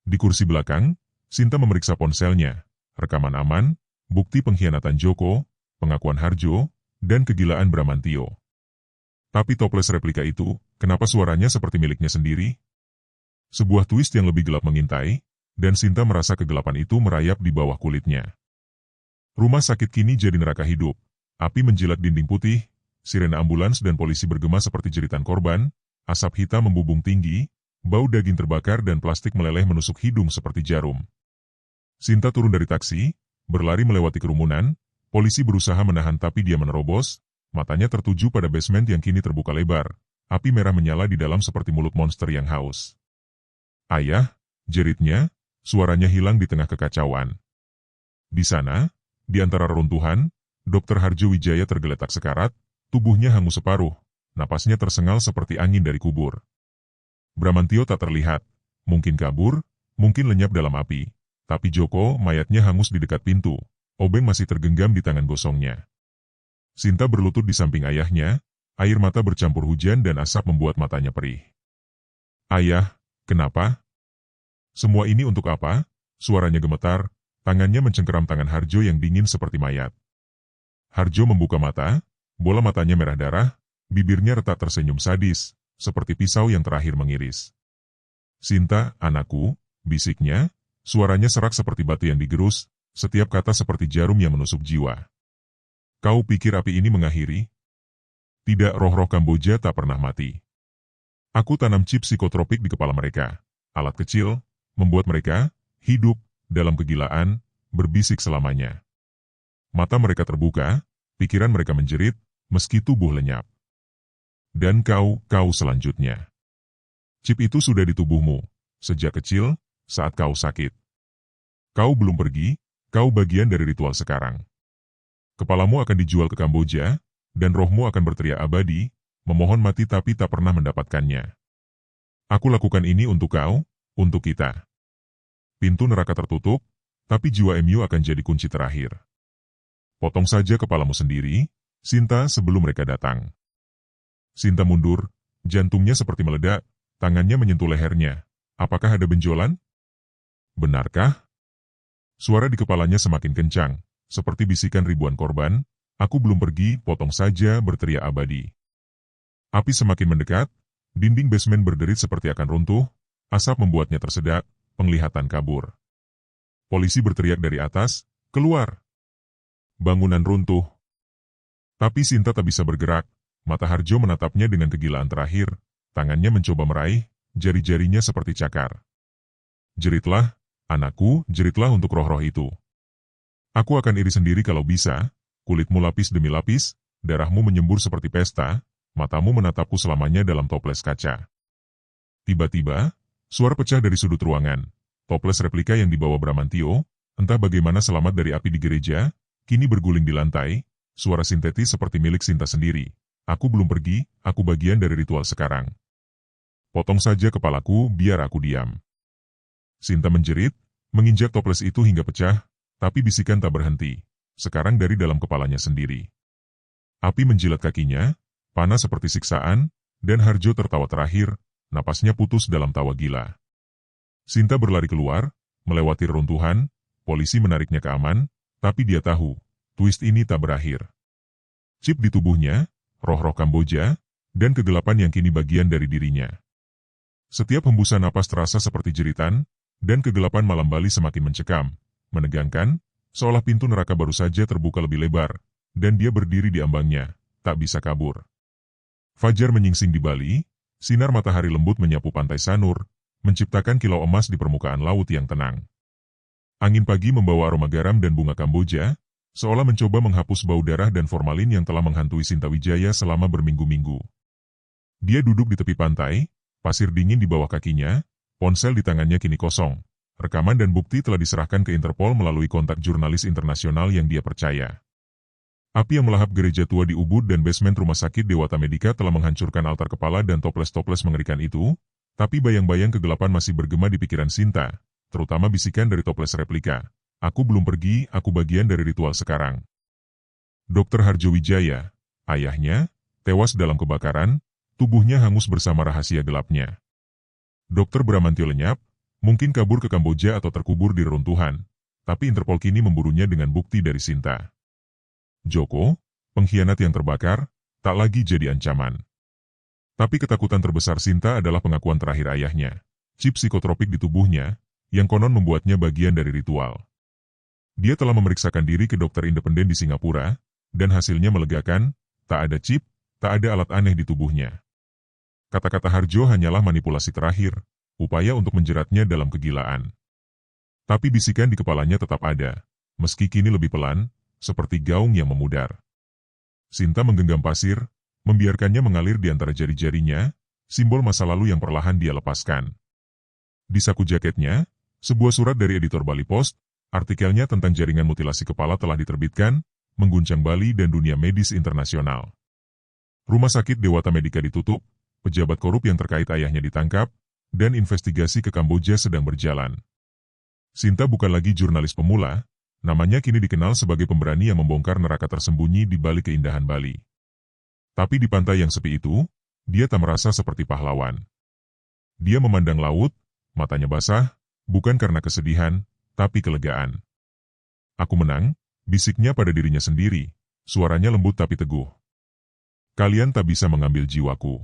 Di kursi belakang, Sinta memeriksa ponselnya, rekaman aman, bukti pengkhianatan Joko, pengakuan Harjo, dan kegilaan Bramantio. Tapi toples replika itu, kenapa suaranya seperti miliknya sendiri? Sebuah twist yang lebih gelap mengintai, dan Sinta merasa kegelapan itu merayap di bawah kulitnya. Rumah sakit kini jadi neraka hidup, api menjilat dinding putih, sirena ambulans dan polisi bergema seperti jeritan korban, asap hitam membubung tinggi, bau daging terbakar dan plastik meleleh menusuk hidung seperti jarum. Sinta turun dari taksi, berlari melewati kerumunan, polisi berusaha menahan tapi dia menerobos, matanya tertuju pada basement yang kini terbuka lebar, api merah menyala di dalam seperti mulut monster yang haus. Ayah, jeritnya, suaranya hilang di tengah kekacauan. Di sana, di antara reruntuhan, Dr. Harjo Wijaya tergeletak sekarat, tubuhnya hangus separuh, napasnya tersengal seperti angin dari kubur. Bramantio tak terlihat, mungkin kabur, mungkin lenyap dalam api, tapi Joko, mayatnya hangus di dekat pintu, obeng masih tergenggam di tangan gosongnya. Sinta berlutut di samping ayahnya, air mata bercampur hujan dan asap membuat matanya perih. Ayah, kenapa? Semua ini untuk apa? Suaranya gemetar, tangannya mencengkeram tangan Harjo yang dingin seperti mayat. Harjo membuka mata, bola matanya merah darah, bibirnya retak tersenyum sadis, seperti pisau yang terakhir mengiris. Sinta, anakku, bisiknya, suaranya serak seperti batu yang digerus, setiap kata seperti jarum yang menusuk jiwa. Kau pikir api ini mengakhiri? Tidak, roh-roh Kamboja tak pernah mati. Aku tanam chip psikotropik di kepala mereka, alat kecil, membuat mereka hidup dalam kegilaan, berbisik selamanya. Mata mereka terbuka, pikiran mereka menjerit, meski tubuh lenyap. Dan kau selanjutnya. Chip itu sudah di tubuhmu, sejak kecil, saat kau sakit. Kau belum pergi, kau bagian dari ritual sekarang. Kepalamu akan dijual ke Kamboja, dan rohmu akan berteriak abadi, memohon mati tapi tak pernah mendapatkannya. Aku lakukan ini untuk kau, untuk kita. Pintu neraka tertutup, tapi jiwa MU akan jadi kunci terakhir. Potong saja kepalamu sendiri, Sinta, sebelum mereka datang. Sinta mundur, jantungnya seperti meledak, tangannya menyentuh lehernya. Apakah ada benjolan? Benarkah? Suara di kepalanya semakin kencang, seperti bisikan ribuan korban. Aku belum pergi, potong saja, berteriak abadi. Api semakin mendekat, dinding basement berderit seperti akan runtuh, asap membuatnya tersedak, penglihatan kabur. Polisi berteriak dari atas, keluar. Bangunan runtuh. Tapi Sinta tak bisa bergerak. Mata Harjo menatapnya dengan kegilaan terakhir, tangannya mencoba meraih, jari-jarinya seperti cakar. Jeritlah, anakku, jeritlah untuk roh-roh itu. Aku akan iri sendiri kalau bisa, kulitmu lapis demi lapis, darahmu menyembur seperti pesta, matamu menatapku selamanya dalam toples kaca. Tiba-tiba, suara pecah dari sudut ruangan. Toples replika yang dibawa Bramantio, entah bagaimana selamat dari api di gereja, kini berguling di lantai, suara sintetis seperti milik Sinta sendiri. Aku belum pergi, aku bagian dari ritual sekarang. Potong saja kepalaku, biar aku diam. Sinta menjerit, menginjak toples itu hingga pecah, tapi bisikan tak berhenti, sekarang dari dalam kepalanya sendiri. Api menjilat kakinya, panas seperti siksaan, dan Harjo tertawa terakhir, napasnya putus dalam tawa gila. Sinta berlari keluar, melewati reruntuhan, polisi menariknya ke aman, tapi dia tahu, twist ini tak berakhir. Chip di tubuhnya, roh-roh Kamboja, dan kegelapan yang kini bagian dari dirinya. Setiap hembusan napas terasa seperti jeritan, dan kegelapan malam Bali semakin mencekam, menegangkan, seolah pintu neraka baru saja terbuka lebih lebar, dan dia berdiri di ambangnya, tak bisa kabur. Fajar menyingsing di Bali, sinar matahari lembut menyapu pantai Sanur, menciptakan kilau emas di permukaan laut yang tenang. Angin pagi membawa aroma garam dan bunga Kamboja, seolah mencoba menghapus bau darah dan formalin yang telah menghantui Sinta Wijaya selama berminggu-minggu. Dia duduk di tepi pantai, pasir dingin di bawah kakinya, ponsel di tangannya kini kosong. Rekaman dan bukti telah diserahkan ke Interpol melalui kontak jurnalis internasional yang dia percaya. Api yang melahap gereja tua di Ubud dan basement rumah sakit Dewata Medika telah menghancurkan altar kepala dan toples-toples mengerikan itu, tapi bayang-bayang kegelapan masih bergema di pikiran Sinta, terutama bisikan dari toples replika. Aku belum pergi, aku bagian dari ritual sekarang. Dr. Harjo Wijaya, ayahnya, tewas dalam kebakaran, tubuhnya hangus bersama rahasia gelapnya. Dr. Bramantio lenyap, mungkin kabur ke Kamboja atau terkubur di reruntuhan, tapi Interpol kini memburunya dengan bukti dari Sinta. Joko, pengkhianat yang terbakar, tak lagi jadi ancaman. Tapi ketakutan terbesar Sinta adalah pengakuan terakhir ayahnya, chip psikotropik di tubuhnya, yang konon membuatnya bagian dari ritual. Dia telah memeriksakan diri ke dokter independen di Singapura, dan hasilnya melegakan, tak ada chip, tak ada alat aneh di tubuhnya. Kata-kata Harjo hanyalah manipulasi terakhir, upaya untuk menjeratnya dalam kegilaan. Tapi bisikan di kepalanya tetap ada, meski kini lebih pelan, seperti gaung yang memudar. Sinta menggenggam pasir, membiarkannya mengalir di antara jari-jarinya, simbol masa lalu yang perlahan dia lepaskan. Di saku jaketnya, sebuah surat dari editor Bali Post, artikelnya tentang jaringan mutilasi kepala telah diterbitkan, mengguncang Bali dan dunia medis internasional. Rumah sakit Dewata Medika ditutup, pejabat korup yang terkait ayahnya ditangkap, dan investigasi ke Kamboja sedang berjalan. Sinta bukan lagi jurnalis pemula, namanya kini dikenal sebagai pemberani yang membongkar neraka tersembunyi di balik keindahan Bali. Tapi di pantai yang sepi itu, dia tak merasa seperti pahlawan. Dia memandang laut, matanya basah, bukan karena kesedihan, tapi kelegaan. Aku menang, bisiknya pada dirinya sendiri, suaranya lembut tapi teguh. Kalian tak bisa mengambil jiwaku.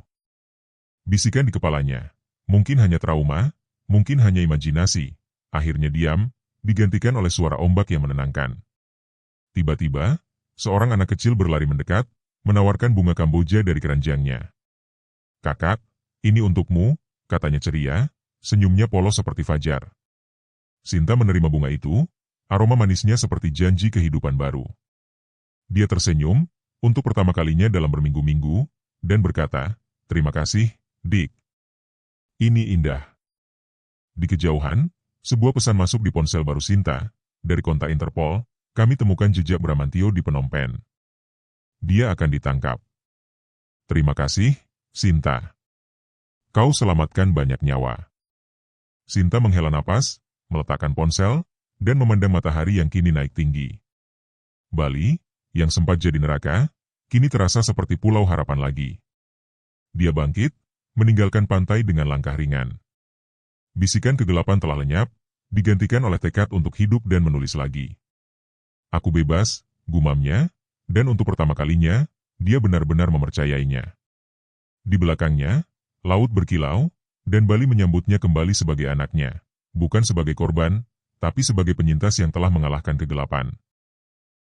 Bisikan di kepalanya, mungkin hanya trauma, mungkin hanya imajinasi, akhirnya diam, digantikan oleh suara ombak yang menenangkan. Tiba-tiba, seorang anak kecil berlari mendekat, menawarkan bunga Kamboja dari keranjangnya. Kakak, ini untukmu, katanya ceria, senyumnya polos seperti fajar. Sinta menerima bunga itu, aroma manisnya seperti janji kehidupan baru. Dia tersenyum, untuk pertama kalinya dalam berminggu-minggu, dan berkata, terima kasih, Dik. Ini indah. Di kejauhan, sebuah pesan masuk di ponsel baru Sinta, dari kontak Interpol, kami temukan jejak Bramantio di Phnom Penh. Dia akan ditangkap. Terima kasih, Sinta. Kau selamatkan banyak nyawa. Sinta menghela napas, meletakkan ponsel, dan memandang matahari yang kini naik tinggi. Bali, yang sempat jadi neraka, kini terasa seperti pulau harapan lagi. Dia bangkit, meninggalkan pantai dengan langkah ringan. Bisikan kegelapan telah lenyap, digantikan oleh tekad untuk hidup dan menulis lagi. Aku bebas, gumamnya, dan untuk pertama kalinya, dia benar-benar mempercayainya. Di belakangnya, laut berkilau, dan Bali menyambutnya kembali sebagai anaknya, bukan sebagai korban, tapi sebagai penyintas yang telah mengalahkan kegelapan.